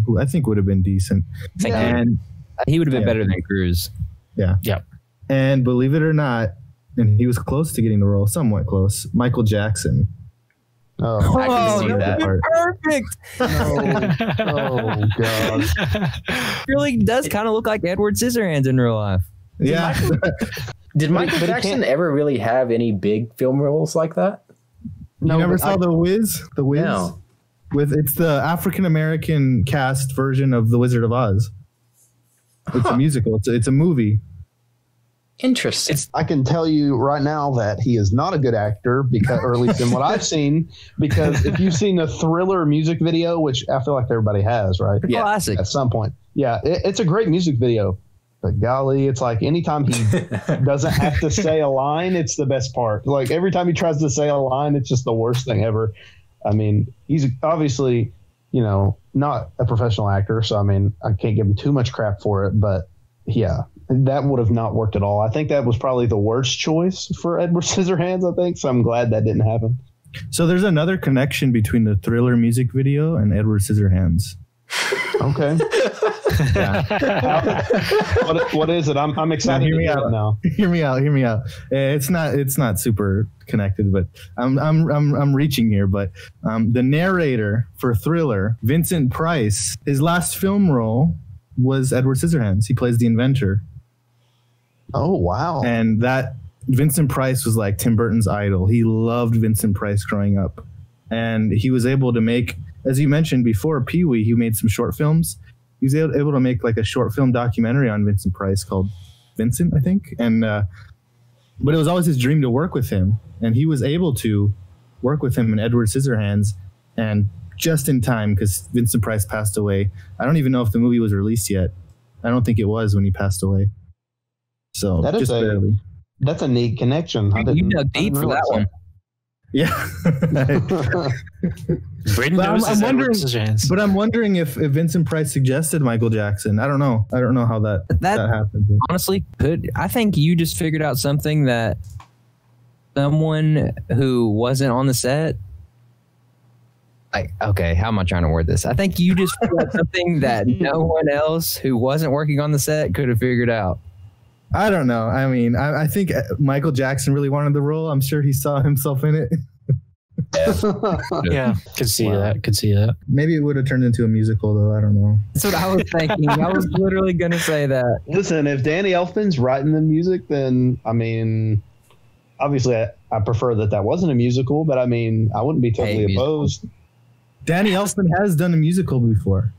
who I think would have been decent. And he would have been better than Cruise. Yeah. Yep. And believe it or not, and he was close to getting the role, somewhat close, Michael Jackson. Oh, I can see that. Perfect. Oh God. Really does kind of look like Edward Scissorhands in real life. Yeah. Did Michael Jackson ever really have any big film roles like that? You never saw The Wiz? The Wiz? No. It's the African American cast version of The Wizard of Oz. It's a musical. It's a movie. Interesting. I can tell you right now that he is not a good actor, because, or at least in what I've seen, because if you've seen the Thriller music video, which I feel like everybody has, right? Yeah. Classic. At some point. Yeah, it's a great music video. But golly, it's like anytime he doesn't have to say a line, it's the best part. Like every time he tries to say a line, it's just the worst thing ever. I mean, he's obviously, not a professional actor. So, I mean, I can't give him too much crap for it. But yeah, that would have not worked at all. I think that was probably the worst choice for Edward Scissorhands, I think. So I'm glad that didn't happen. So there's another connection between the Thriller music video and Edward Scissorhands. Okay. What is it? I'm excited to hear it now. Hear me out. It's not super connected, but I'm reaching here. But the narrator for Thriller, Vincent Price, his last film role was Edward Scissorhands. He plays the inventor. Oh, wow. And that Vincent Price was like Tim Burton's idol. He loved Vincent Price growing up. And he was able to make, as you mentioned before, Pee-wee, he made some short films. He was able to make like a short film documentary on Vincent Price called Vincent, I think. And but it was always his dream to work with him. And he was able to work with him in Edward Scissorhands, and just in time because Vincent Price passed away. I don't even know if the movie was released yet. I don't think it was when he passed away. So that is barely. That's a neat connection. You dug deep for that one. Yeah. Braden knows his Edward Scissorhands. But I'm wondering if Vincent Price suggested Michael Jackson. I don't know how that happened. Honestly, I think you just figured out something that someone who wasn't on the set. Like, okay, how am I trying to word this? I think you just figured out something that no one else who wasn't working on the set could have figured out. I don't know. I mean, I think Michael Jackson really wanted the role. I'm sure he saw himself in it. Yeah, could see that. Maybe it would have turned into a musical, though. I don't know. That's what I was thinking. I was literally going to say that. Listen, if Danny Elfman's writing the music, then, I mean, obviously I prefer that wasn't a musical, but I mean, I wouldn't be totally opposed. Danny Elfman has done a musical before.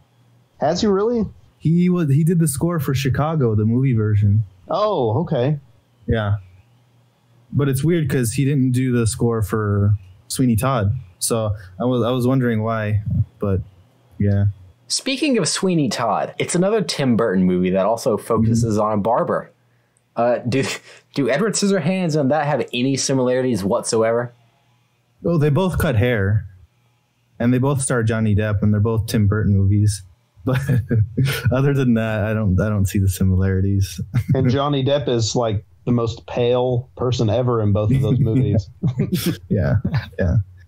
Has he really? He did the score for Chicago, the movie version. Oh, okay. Yeah. But it's weird because he didn't do the score for Sweeney Todd. So I was wondering why, but yeah. Speaking of Sweeney Todd, it's another Tim Burton movie that also focuses on a barber. Do Edward Scissorhands and that have any similarities whatsoever? Well, they both cut hair, and they both star Johnny Depp, and they're both Tim Burton movies. But other than that, I don't see the similarities. And Johnny Depp is like the most pale person ever in both of those movies. Yeah.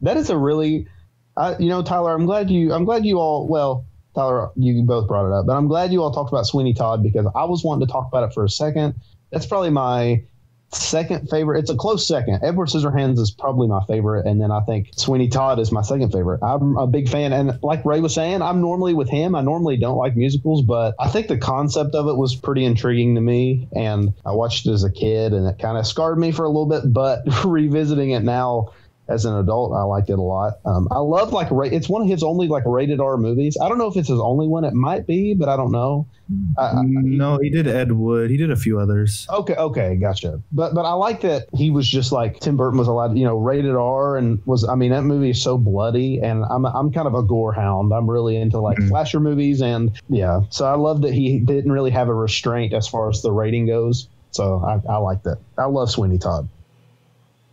That is a really, Tyler. I'm glad you all. Well, Tyler, you both brought it up, but I'm glad you all talked about Sweeney Todd because I was wanting to talk about it for a second. That's probably my second favorite. It's a close second. Edward Scissorhands is probably my favorite, and then I think Sweeney Todd is my second favorite. I'm a big fan, and like Ray was saying, I'm normally with him. I normally don't like musicals, but I think the concept of it was pretty intriguing to me, and I watched it as a kid, and it kind of scarred me for a little bit, but revisiting it now as an adult, I liked it a lot. I love it's one of his only rated R movies. I don't know if it's his only one. It might be, but I don't know. No, he did Ed Wood. He did a few others. Okay, gotcha. But I like that he was just like Tim Burton was allowed, rated R, and that movie is so bloody, and I'm kind of a gore hound. I'm really into slasher movies, and yeah, so I love that he didn't really have a restraint as far as the rating goes. So I like that. I love Sweeney Todd.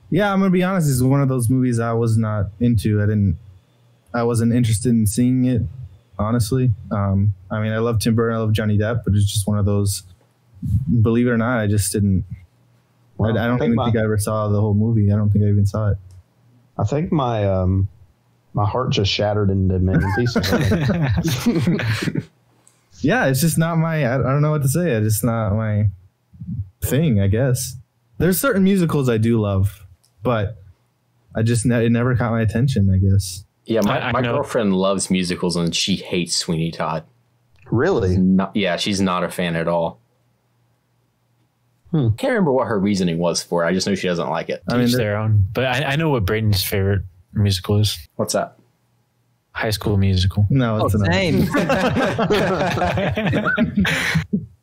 Yeah, I'm gonna be honest. It's one of those movies I was not into. I wasn't interested in seeing it. Honestly, I mean, I love Tim Burton, I love Johnny Depp, but it's just one of those. Believe it or not, I just didn't. Well, I don't think I ever saw the whole movie. I don't think I even saw it. I think my my heart just shattered into many pieces. Yeah, it's just not my. I don't know what to say. It's just not my thing. I guess there's certain musicals I do love. But it never caught my attention, I guess. Yeah, my girlfriend loves musicals and she hates Sweeney Todd. Really? She's not a fan at all. Can't remember what her reasoning was for it. I just know she doesn't like it. I mean, their own. But I know what Braden's favorite musical is. What's that? High School Musical. No, it's not. Same.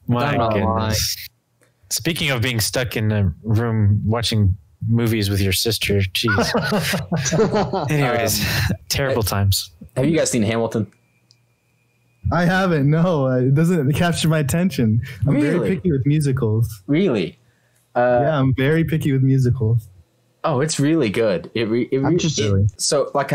My goodness. Speaking of being stuck in a room watching movies with your sister, jeez. Anyways, terrible times. Have you guys seen Hamilton? I haven't. No, it doesn't capture my attention. I'm very picky with musicals. Really? Yeah, I'm very picky with musicals. Oh, it's really good. So, like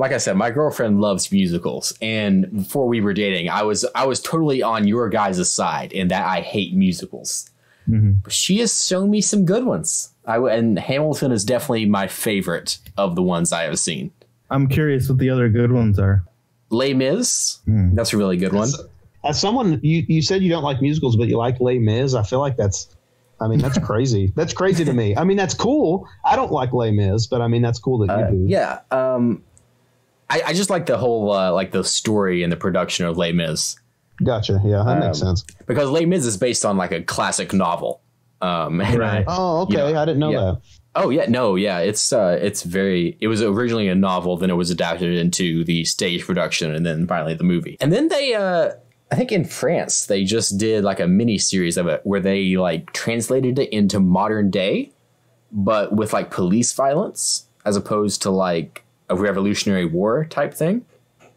I said, my girlfriend loves musicals, and before we were dating, I was totally on your guys' side in that I hate musicals. Mm-hmm. But she has shown me some good ones. And Hamilton is definitely my favorite of the ones I have seen. I'm curious what the other good ones are. Les Mis. That's a really good one. As someone, you said you don't like musicals, but you like Les Mis. I feel like that's crazy. That's crazy to me. I mean, that's cool. I don't like Les Mis, but I mean, that's cool that you do. Yeah. I just like the whole, the story and the production of Les Mis. Gotcha. Yeah, that makes sense. Because Les Mis is based on a classic novel. Right. Oh, okay. I didn't know that. Oh yeah, no, yeah. It's very. It was originally a novel, then it was adapted into the stage production, and then finally the movie. And then they, I think in France, they just did like a mini series of it where they like translated it into modern day, but with like police violence as opposed to like a Revolutionary War type thing.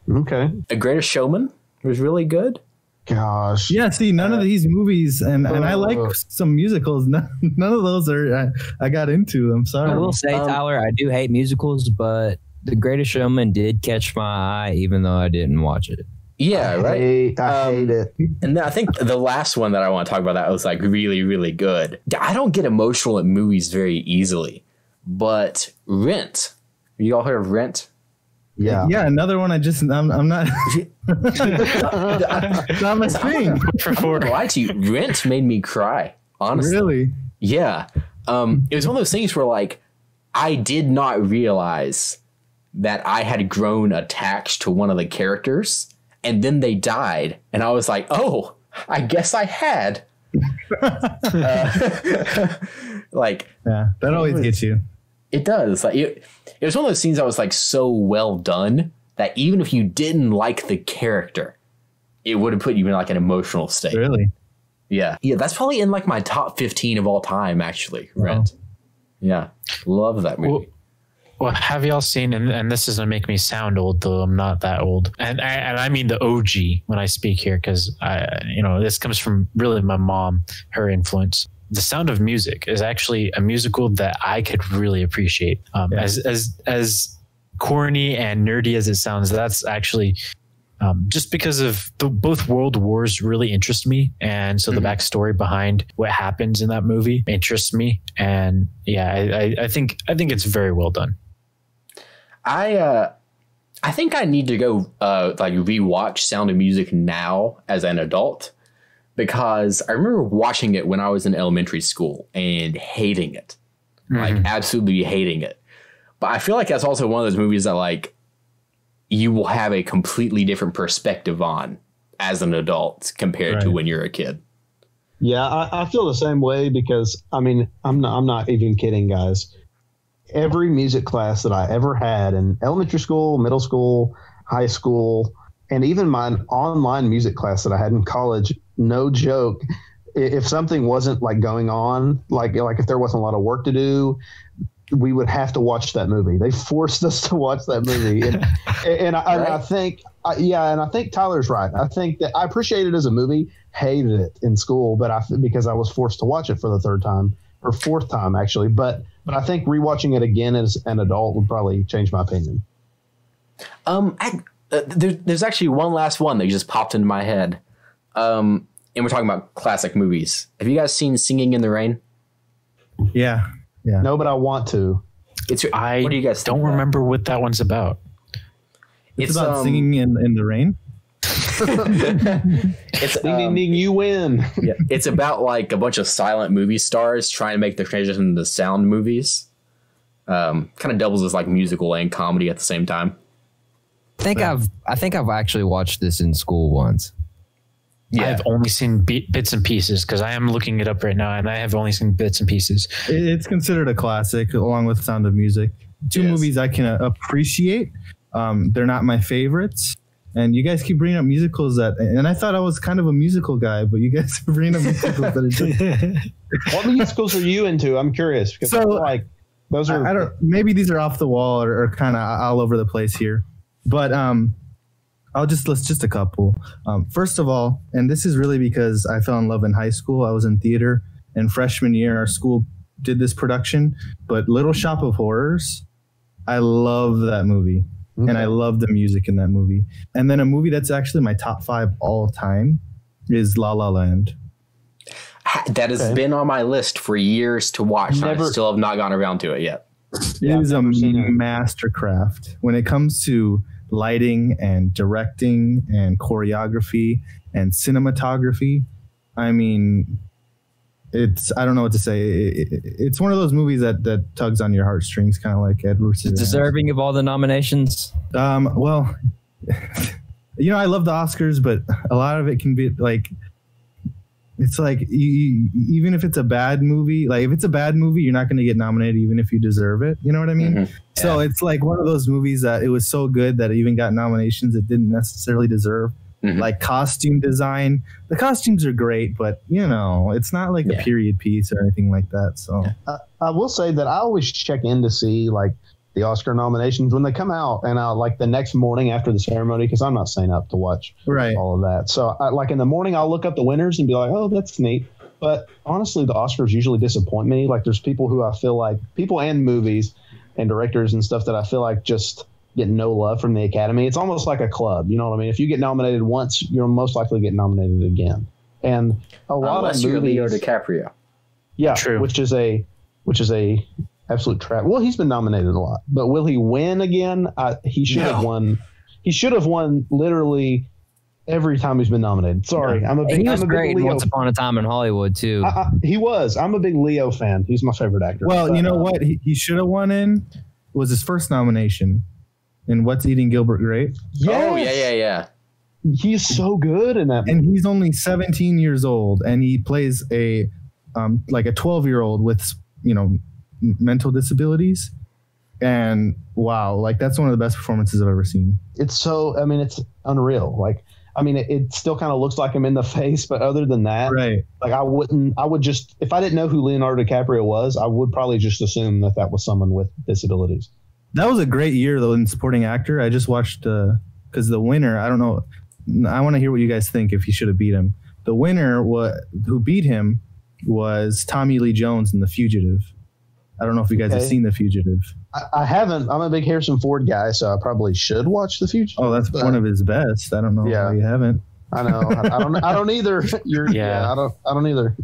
Okay. A Greatest Showman was really good. Gosh. Yeah, see, none of these movies, and I like some musicals. None of those are I got into. I'm sorry. I will say, Tyler, I do hate musicals, but The Greatest Showman did catch my eye, even though I didn't watch it. Yeah, right. I hate it. And then I think the last one that I want to talk about that was like really, really good. I don't get emotional at movies very easly, but Rent. Have you all heard of Rent? Yeah. Yeah, another one. I'm not. Not my thing. I'm not gonna lie to you. Rent made me cry. Honestly. Really? Yeah. It was one of those things where like I did not realize that I had grown attached to one of the characters, and then they died, and I was like, oh, I guess I had. Like, yeah, that always gets you. It does. Like it was one of those scenes that was like so well done that even if you didn't like the character, it would have put you in like an emotional state. Really? Yeah. Yeah. That's probably in like my top 15 of all time, actually. Rent. Wow. Yeah. Love that movie. Well, have y'all seen, and this is going to make me sound old, though I'm not that old. And I mean the OG when I speak here, because this comes from really my mom, her influence. The Sound of Music is actually a musical that I could really appreciate. As corny and nerdy as it sounds, that's actually just because of both world wars really interest me. And so the backstory behind what happens in that movie interests me. And yeah, I think it's very well done. I think I need to go like rewatch Sound of Music now as an adult, because I remember watching it when I was in elementary school and hating it, like absolutely hating it. But I feel like that's also one of those movies that like you will have a completely different perspective on as an adult compared to when you're a kid. Yeah, I feel the same way, because I mean, I'm not even kidding, guys. Every music class that I ever had in elementary school, middle school, high school, and even my online music class that I had in college, no joke, if something wasn't like going on, like if there wasn't a lot of work to do, we would have to watch that movie. They forced us to watch that movie. And I think, and I think Tyler's right. I think that I appreciate it as a movie, hated it in school, but because I was forced to watch it for the third time or fourth time actually. But I think rewatching it again as an adult would probably change my opinion. There's actually one last one that just popped into my head. And we're talking about classic movies. Have you guys seen Singing in the Rain? Yeah. Yeah. No, but I want to. What do you guys don't remember what that one's about? It's about singing in the rain. It's ding, you win. Yeah, it's about like a bunch of silent movie stars trying to make the transition into sound movies. Kind of doubles as like musical and comedy at the same time. I think I've actually watched this in school once. Yeah. I've only seen bits and pieces, because I am looking it up right now, and I have only seen bits and pieces. It's considered a classic along with Sound of Music. Two movies I can appreciate. They're not my favorites. And you guys keep bringing up musicals and I thought I was kind of a musical guy, but you guys are bringing up musicals that are just... What musicals are you into? I'm curious, because I feel like those are... I don't, maybe these are off the wall or kind of all over the place here, but let's just a couple. First of all, and this is really because I fell in love in high school. I was in theater, and freshman year our school did this production, but Little Shop of Horrors, I love that movie. Okay. And I love the music in that movie. And then a movie that's actually my top 5 all time is La La Land. That has been on my list for years to watch. I still have not gone around to it yet. It is a mastercraft when it comes to lighting and directing and choreography and cinematography. I mean, I don't know what to say. It's one of those movies that tugs on your heartstrings, kind of like Edward Scissorhands. Deserving of all the nominations? Well, I love the Oscars, but a lot of it can be like, It's like even if it's a bad movie, like if it's a bad movie, you're not going to get nominated even if you deserve it. You know what I mean? Mm-hmm. Yeah. So it's like one of those movies that it was so good that it even got nominations it didn't necessarily deserve. Mm-hmm. Like costume design, the costumes are great, but you know, it's not like a period piece or anything like that. So I will say that I always check in to see like the Oscar nominations when they come out, and like the next morning after the ceremony, because I'm not staying up to watch all of that. So like in the morning, I'll look up the winners and be like, oh, that's neat. But honestly, the Oscars usually disappoint me. Like there's people who I feel like people and movies and directors and stuff that I feel like just get no love from the Academy. It's almost like a club. You know what I mean? If you get nominated once, you're most likely to get nominated again. And a lot of movies, Leo DiCaprio. Yeah, true. Which is a absolute trap. Well, he's been nominated a lot, but will he win again? He should have won. He should have won literally every time he's been nominated. Sorry, I'm a big. He was great in Once Upon a Time in Hollywood too. He was. I'm a big Leo fan. He's my favorite actor. Well, but, you know what? He should have won in was his first nomination in What's Eating Gilbert Grape. Yes. Oh yeah. He's so good in that movie. And he's only 17 years old, and he plays a like a 12-year-old with mental disabilities. And wow, like that's one of the best performances I've ever seen. It's unreal. Like, I mean, it still kind of looks like him in the face, but other than that, right? Like I would just, if I didn't know who Leonardo DiCaprio was, I would probably just assume that was someone with disabilities. That was a great year though in supporting actor. I just watched because the winner, I don't know, I want to hear what you guys think if he should have beat him. The winner who beat him was Tommy Lee Jones in The Fugitive. I don't know if you guys have seen The Fugitive. I haven't. I'm a big Harrison Ford guy, so I probably should watch The Fugitive. Oh, that's one of his best. I don't know why you haven't. I know. I don't either. I don't either.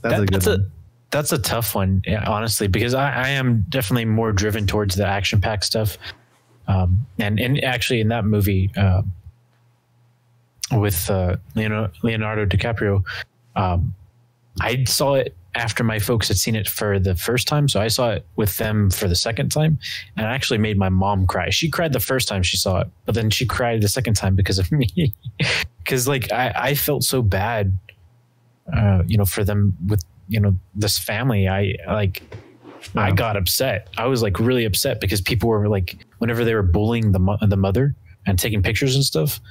That's a good one. That's a tough one, honestly, because I am definitely more driven towards the action-packed stuff. And actually in that movie with Leonardo DiCaprio, I saw it after my folks had seen it for the first time. So I saw it with them for the second time, and it actually made my mom cry. She cried the first time she saw it, but then she cried the second time because of me. Because like I felt so bad, for them with, this family. I got upset. I was like really upset because people were like, whenever they were bullying the mother and taking pictures and stuff,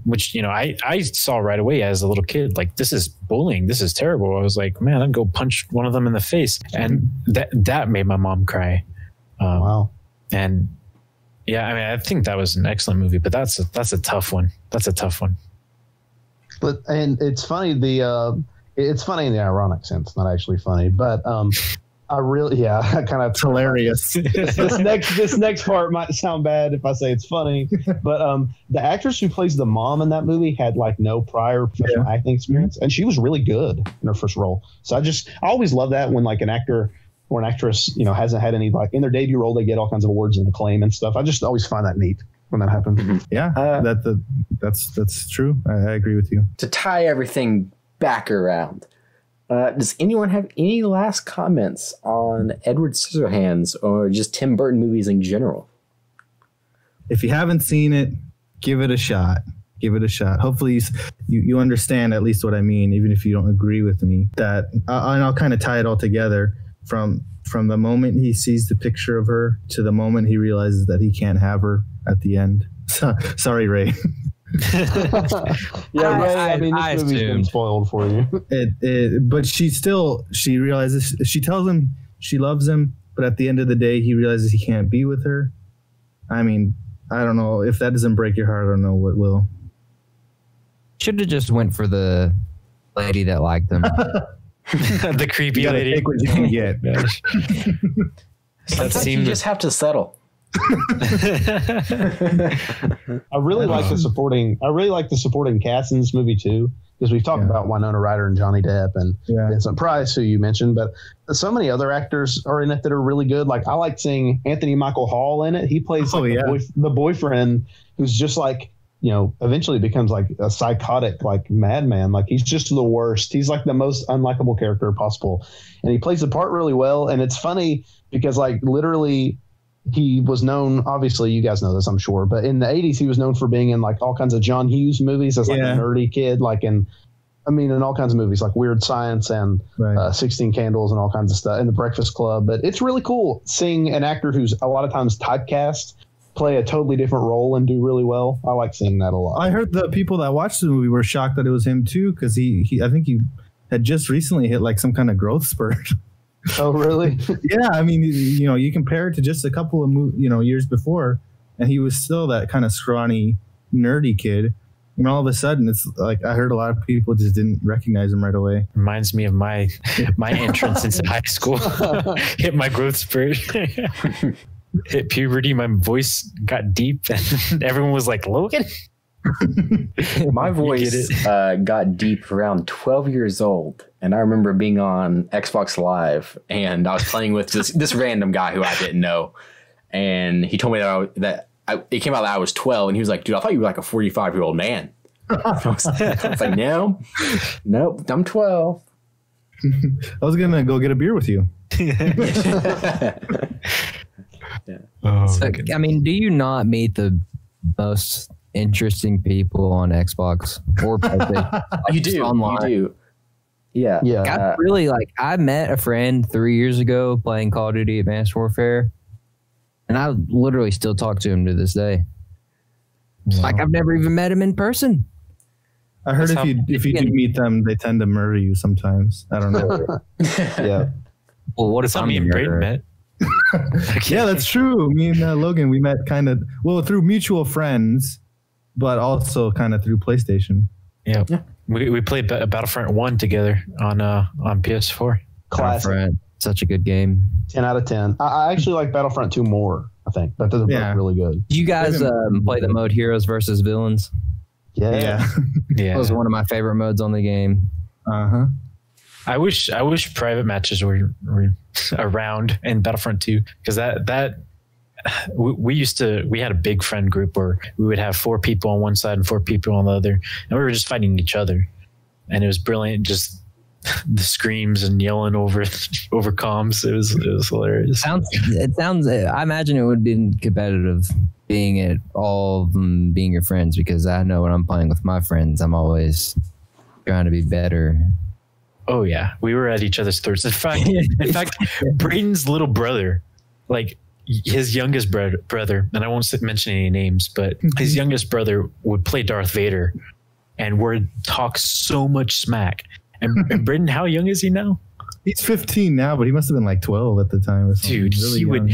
which, I saw right away as a little kid, like, this is bullying. This is terrible. I was like, man, I'd go punch one of them in the face. And that made my mom cry. Wow. And yeah, I mean, I think that was an excellent movie, but that's a tough one. That's a tough one. And it's funny, it's funny in the ironic sense, not actually funny, but, I kind of, it's hilarious. This next part might sound bad if I say it's funny, but the actress who plays the mom in that movie had like no prior professional acting experience, and she was really good in her first role. So I always love that when like an actor or an actress, hasn't had any, like in their debut role, they get all kinds of awards and acclaim and stuff. I just always find that neat when that happens. Mm-hmm. Yeah, that's true. I agree with you. To tie everything back around, does anyone have any last comments on Edward Scissorhands or just Tim Burton movies in general? If you haven't seen it, give it a shot. Give it a shot. Hopefully you understand at least what I mean, even if you don't agree with me. That and I'll kind of tie it all together from the moment he sees the picture of her to the moment he realizes that he can't have her at the end. Sorry, Ray. Ray, this movie's been spoiled for you. But she realizes, she tells him she loves him, but at the end of the day, he realizes he can't be with her. I mean, I don't know if that doesn't break your heart. I don't know what will. Should have just went for the lady that liked them. The creepy lady. Take what you can get. Sometimes you just have to settle. I really like the supporting cast in this movie too, because we've talked about Winona Ryder and Johnny Depp and Vincent Price, who you mentioned, but so many other actors are in it that are really good. Like I like seeing Anthony Michael Hall in it. He plays the boyfriend who's just like, eventually becomes like a psychotic, like madman. Like he's just the worst. He's like the most unlikable character possible, and he plays the part really well. And it's funny because like literally, he was known, obviously you guys know this, I'm sure, but in the 80s, he was known for being in like all kinds of John Hughes movies as like a nerdy kid, like in I mean, in all kinds of movies like Weird Science and 16 Candles and all kinds of stuff, and The Breakfast Club. But it's really cool seeing an actor who's a lot of times typecast play a totally different role and do really well. I like seeing that a lot. I heard the people that watched the movie were shocked that it was him too, because I think he had just recently hit like some kind of growth spurt. Oh, really? Yeah, I mean, you compare it to just a couple of years before, and he was still that kind of scrawny, nerdy kid. And all of a sudden, it's like I heard a lot of people just didn't recognize him right away. Reminds me of my entrance into high school. Hit my growth spurt. Hit puberty. My voice got deep, and everyone was like, "Logan." My voice got deep around 12 years old, and I remember being on Xbox Live, and I was playing with this random guy who I didn't know, and he told me that it came out that I was 12, and he was like, "Dude, I thought you were like a 45-year-old man." I was like, "No, nope, I'm 12." I was gonna go get a beer with you. Yeah. So, I mean, do you not meet the most interesting people on Xbox or PlayStation? You do. Online? You do. Yeah. Yeah. I met a friend 3 years ago playing Call of Duty Advanced Warfare, and I literally still talk to him to this day. Like I've never even met him in person. I heard if you do meet them, they tend to murder you sometimes. I don't know. Yeah. Well, what if me and Braden met? Yeah, that's true. Me and Logan, we met kind of through mutual friends, but also kind of through PlayStation. Yeah. We played Battlefront 1 together on PS4. Classic. Such a good game. 10 out of 10. I actually like Battlefront 2 more, I think. But those are both really good. You guys play the mode Heroes versus Villains? Yeah. That was one of my favorite modes on the game. Uh-huh. I wish private matches were around in Battlefront 2, because we had a big friend group where we would have 4 people on one side and 4 people on the other, and we were just fighting each other, and it was brilliant. Just the screams and yelling over comms. It was hilarious. It sounds. I imagine it would be competitive, being at all of them being your friends, because I know when I'm playing with my friends, I'm always trying to be better. Oh yeah, we were at each other's throats. In fact, Braden's little brother, like his youngest brother, and I won't mention any names, but his youngest brother would play Darth Vader, and would talk so much smack. And Braden, how young is he now? He's 15 now, but he must have been like 12 at the time or something. Dude, really young.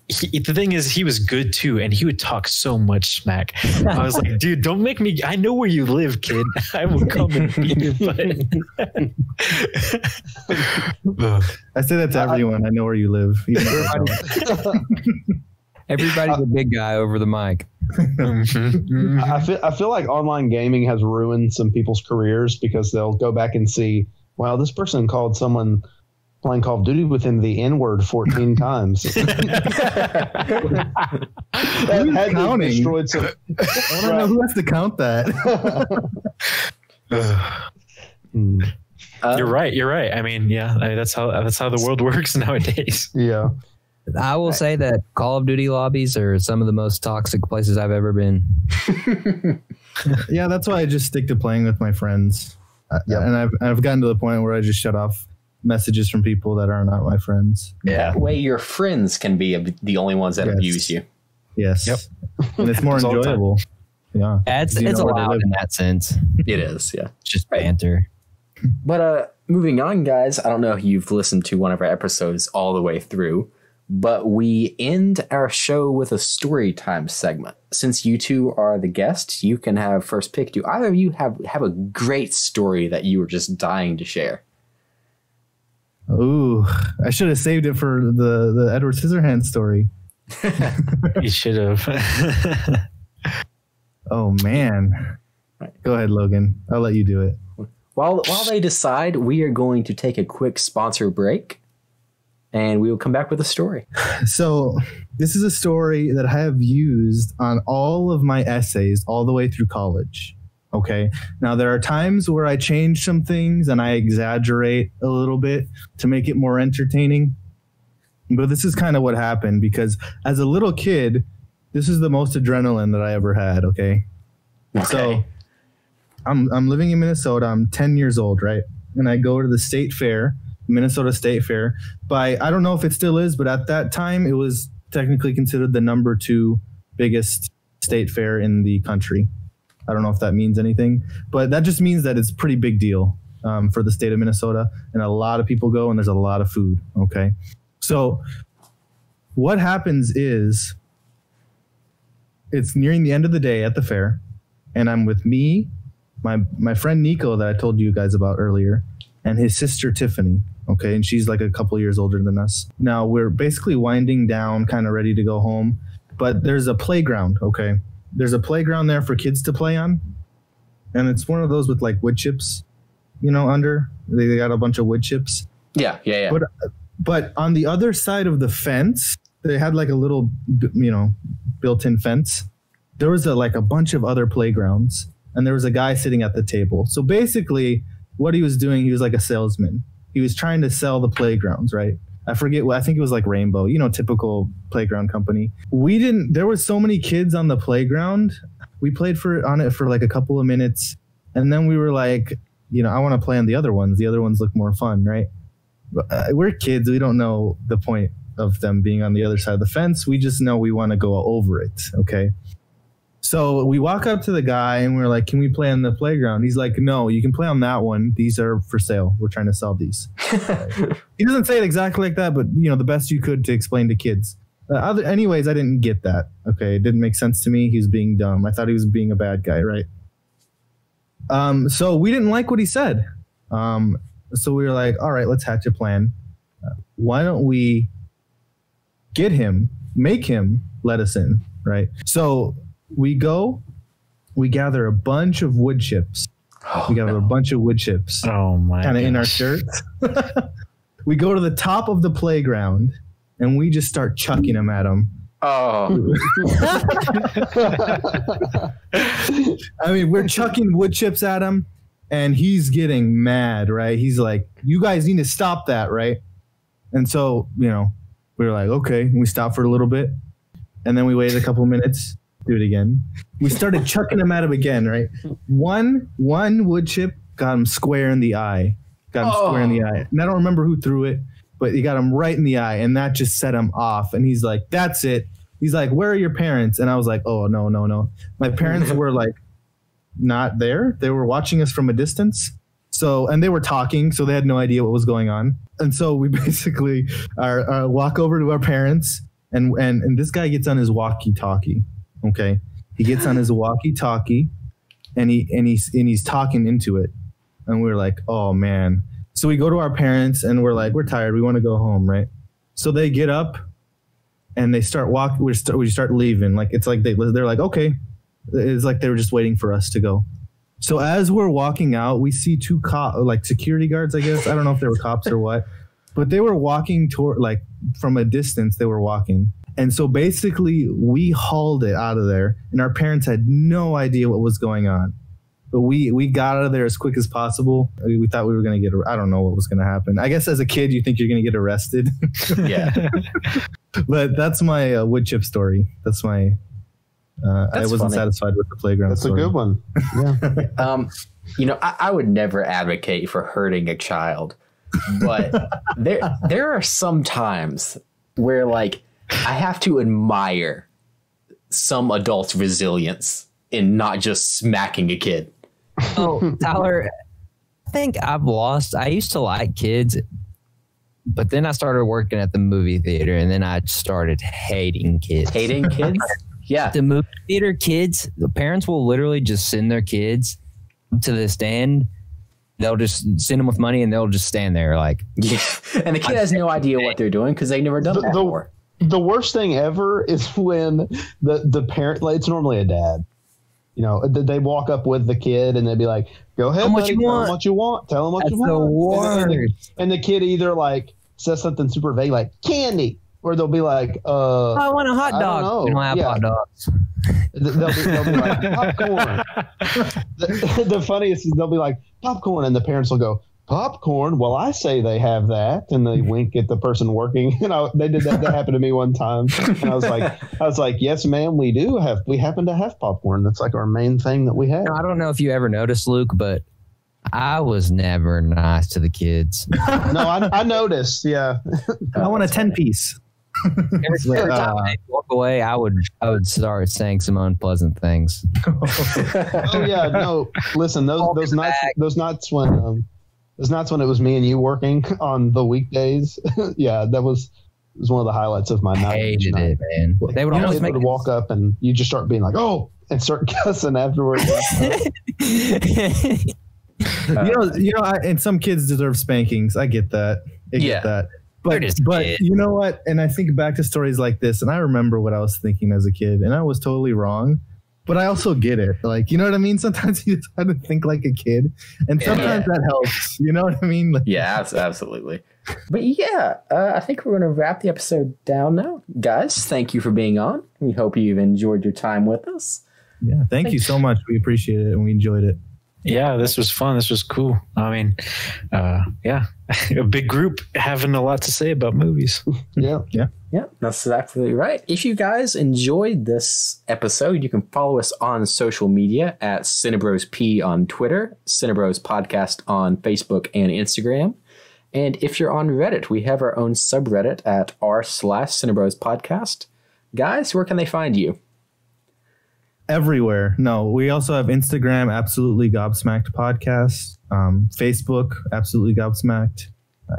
The thing is, he was good too, and he would talk so much smack. I was like, dude, don't make me. I know where you live, kid. I will come and beat your butt. I say that to everyone. I know where you live. Everybody's a big guy over the mic. I feel like online gaming has ruined some people's careers, because they'll go back and see, wow, this person called someone playing Call of Duty with him the N-word 14 times. Who's counting? Destroyed some, I don't know who has to count that. You're right. I mean, that's how the world works nowadays. Yeah. I will say that Call of Duty lobbies are some of the most toxic places I've ever been. Yeah, that's why I just stick to playing with my friends. And I've gotten to the point where I just shut off messages from people that are not my friends. Yeah. That way your friends can be the only ones that abuse you. Yes. Yep. And it's more enjoyable. Yeah. It's allowed in that sense. It is, yeah. It's just banter. But moving on, guys, I don't know if you've listened to one of our episodes all the way through, but we end our show with a story time segment. Since you two are the guests, you can have first pick. Do either of you have a great story that you were just dying to share? Ooh, I should have saved it for the Edward Scissorhands story. You should have. Oh, man. Go ahead, Logan. I'll let you do it. While they decide, we are going to take a quick sponsor break, and we will come back with a story. So this is a story that I have used on all of my essays all the way through college. Okay. Now, there are times where I change some things and I exaggerate a little bit to make it more entertaining. But this is kind of what happened, because as a little kid, this is the most adrenaline that I ever had. Okay. So I'm living in Minnesota. I'm 10 years old, right? And I go to the state fair, Minnesota State Fair. I don't know if it still is, but at that time it was technically considered the number 2 biggest state fair in the country. I don't know if that means anything, but that just means that it's a pretty big deal for the state of Minnesota, and a lot of people go, and there's a lot of food. Okay. So what happens is it's nearing the end of the day at the fair, and I'm with me, my friend Nico that I told you guys about earlier, and his sister Tiffany. Okay. And she's like a couple years older than us. Now we're basically winding down, kind of ready to go home, but there's a playground. Okay. There's a playground there for kids to play on. And it's one of those with like wood chips, under. They got a bunch of wood chips. Yeah. But on the other side of the fence, they had like a little, built-in fence. There was a bunch of other playgrounds, and there was a guy sitting at the table. So basically what he was doing, he was like a salesman. He was trying to sell the playgrounds, right? I forget what, I think it was like Rainbow, typical playground company. There were so many kids on the playground. We played on it for like a couple of minutes. And then we were like, I want to play on the other ones. The other ones look more fun, right? But, we're kids. We don't know the point of them being on the other side of the fence. We just know we want to go over it. Okay. So we walk up to the guy and we're like, can we play on the playground? He's like, no, you can play on that one. These are for sale. We're trying to sell these. He doesn't say it exactly like that, but the best you could to explain to kids. Anyways, I didn't get that. Okay. It didn't make sense to me. He was being dumb. I thought he was being a bad guy. Right. So we didn't like what he said. So we were like, all right, let's hatch a plan. Why don't we make him let us in. Right. So we gather a bunch of wood chips. Oh my! Kind of in our shirts. We go to the top of the playground and we just start chucking them at him. Oh. I mean, we're chucking wood chips at him and he's getting mad, right? He's like, you guys need to stop that, right? And so, we were like, okay. And we stopped for a little bit and then we waited a couple minutes. Do it again. We started chucking him at him again, right? One wood chip got him square in the eye. And I don't remember who threw it, but he got him right in the eye, and that just set him off. And he's like, that's it. He's like, where are your parents? And I was like, oh, no. My parents were like not there. They were watching us from a distance. And they were talking, so they had no idea what was going on. And so we basically walk over to our parents, and this guy gets on his walkie-talkie. Okay, he gets on his walkie-talkie, and he's talking into it, and we're like, oh man. So we go to our parents, and we're like, we're tired, we want to go home, right? So they get up, and they start walking. We start leaving. Like it's like they're like, okay. It's like they were just waiting for us to go. So as we're walking out, we see two security guards, I guess. I don't know if they were cops or what, but they were walking toward, like from a distance. They were walking. And so basically we hauled it out of there, and our parents had no idea what was going on. But we got out of there as quick as possible. We thought we were going to I don't know what was going to happen. I guess as a kid, you think you're going to get arrested. Yeah. But that's my wood chip story. That's my, I wasn't satisfied with the playground story. That's a good one. Yeah. I would never advocate for hurting a child, but there are some times where like, I have to admire some adults' resilience in not just smacking a kid. Oh, Tyler, I think I used to like kids, but then I started working at the movie theater, and then I started hating kids. Hating kids? Yeah. The movie theater kids, the parents will literally just send their kids to the stand. They'll just send them with money, and they'll just stand there like. Yeah. And the kid has no idea what they're doing because they've never done that before. The worst thing ever is when the parent, like, it's normally a dad, they walk up with the kid and they'd be like, go ahead, buddy, tell them what you want. Tell them what you want. And the kid either like says something super vague like candy, or they'll be like, I want a hot dog. We don't have hot dogs. They'll be like popcorn. The funniest is they'll be like popcorn, and the parents will go, popcorn. Well, I say they have that, and they wink at the person working. They did that. That happened to me one time, and I was like, yes, ma'am, we happen to have popcorn. That's like our main thing that we have. I don't know if you ever noticed, Luke, but I was never nice to the kids. No, I noticed. Yeah, I want a 10-piece. Every time I walk away, I would start saying some unpleasant things. Oh yeah, no. Listen, those nights when it was me and you working on the weekdays. Yeah, that was one of the highlights of my night. Hated it, man. They would always make walk up and you just start being like, oh, and start cussing afterwards. And some kids deserve spankings. I get that. I get that. But you know what? And I think back to stories like this, and I remember what I was thinking as a kid, and I was totally wrong. But I also get it. Like, you know what I mean? Sometimes you just have to think like a kid, and sometimes that helps. You know what I mean? Like, yeah, absolutely. But yeah, I think we're going to wrap the episode down now. Guys, thank you for being on. We hope you've enjoyed your time with us. Yeah, thank you so much. We appreciate it, and we enjoyed it. Yeah, this was fun. This was cool. I mean, a big group having a lot to say about movies. Yeah, that's exactly right. If you guys enjoyed this episode, you can follow us on social media at CinebrosP on Twitter, Cinebros Podcast on Facebook and Instagram. And if you're on Reddit, we have our own subreddit at r/Cinebros Podcast. Guys, where can they find you? Everywhere. No, we also have Instagram, Absolutely Gobsmacked Podcast, Facebook, Absolutely Gobsmacked,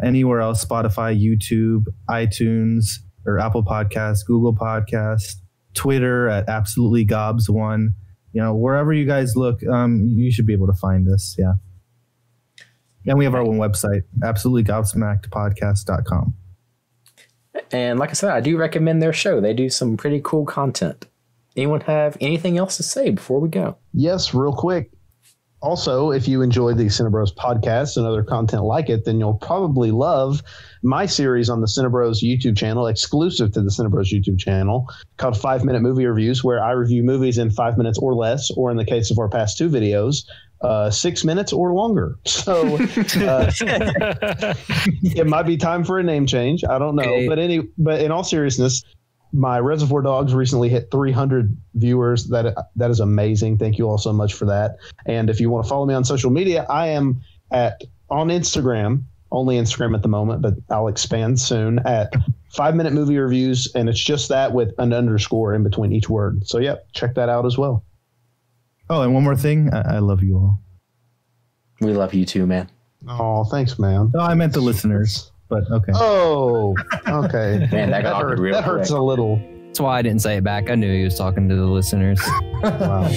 anywhere else, Spotify, YouTube, iTunes, or Apple Podcasts, Google Podcasts, Twitter at Absolutely Gobs1. Wherever you guys look, you should be able to find us. Yeah. And we have our own website, absolutely-gobsmackedpodcast.com. And like I said, I do recommend their show. They do some pretty cool content. Anyone have anything else to say before we go? Yes, real quick. Also, if you enjoyed the Cinebros podcast and other content like it, then you'll probably love my series on the Cinebros YouTube channel, exclusive to the Cinebros YouTube channel, called 5-Minute Movie Reviews, where I review movies in 5 minutes or less, or in the case of our past 2 videos, 6 minutes or longer. So it might be time for a name change. I don't know. Okay. But in all seriousness, my Reservoir Dogs recently hit 300 viewers. That is amazing. Thank you all so much for that. And if you want to follow me on social media, I am on Instagram, only Instagram at the moment, but I'll expand soon, at 5-Minute Movie Reviews. And it's just that with an underscore in between each word. So, check that out as well. Oh, and one more thing. I love you all. We love you too, man. Oh, thanks, man. No, I meant the listeners. But okay. Oh, okay. Man, that hurts a little. That's why I didn't say it back. I knew he was talking to the listeners. Wow.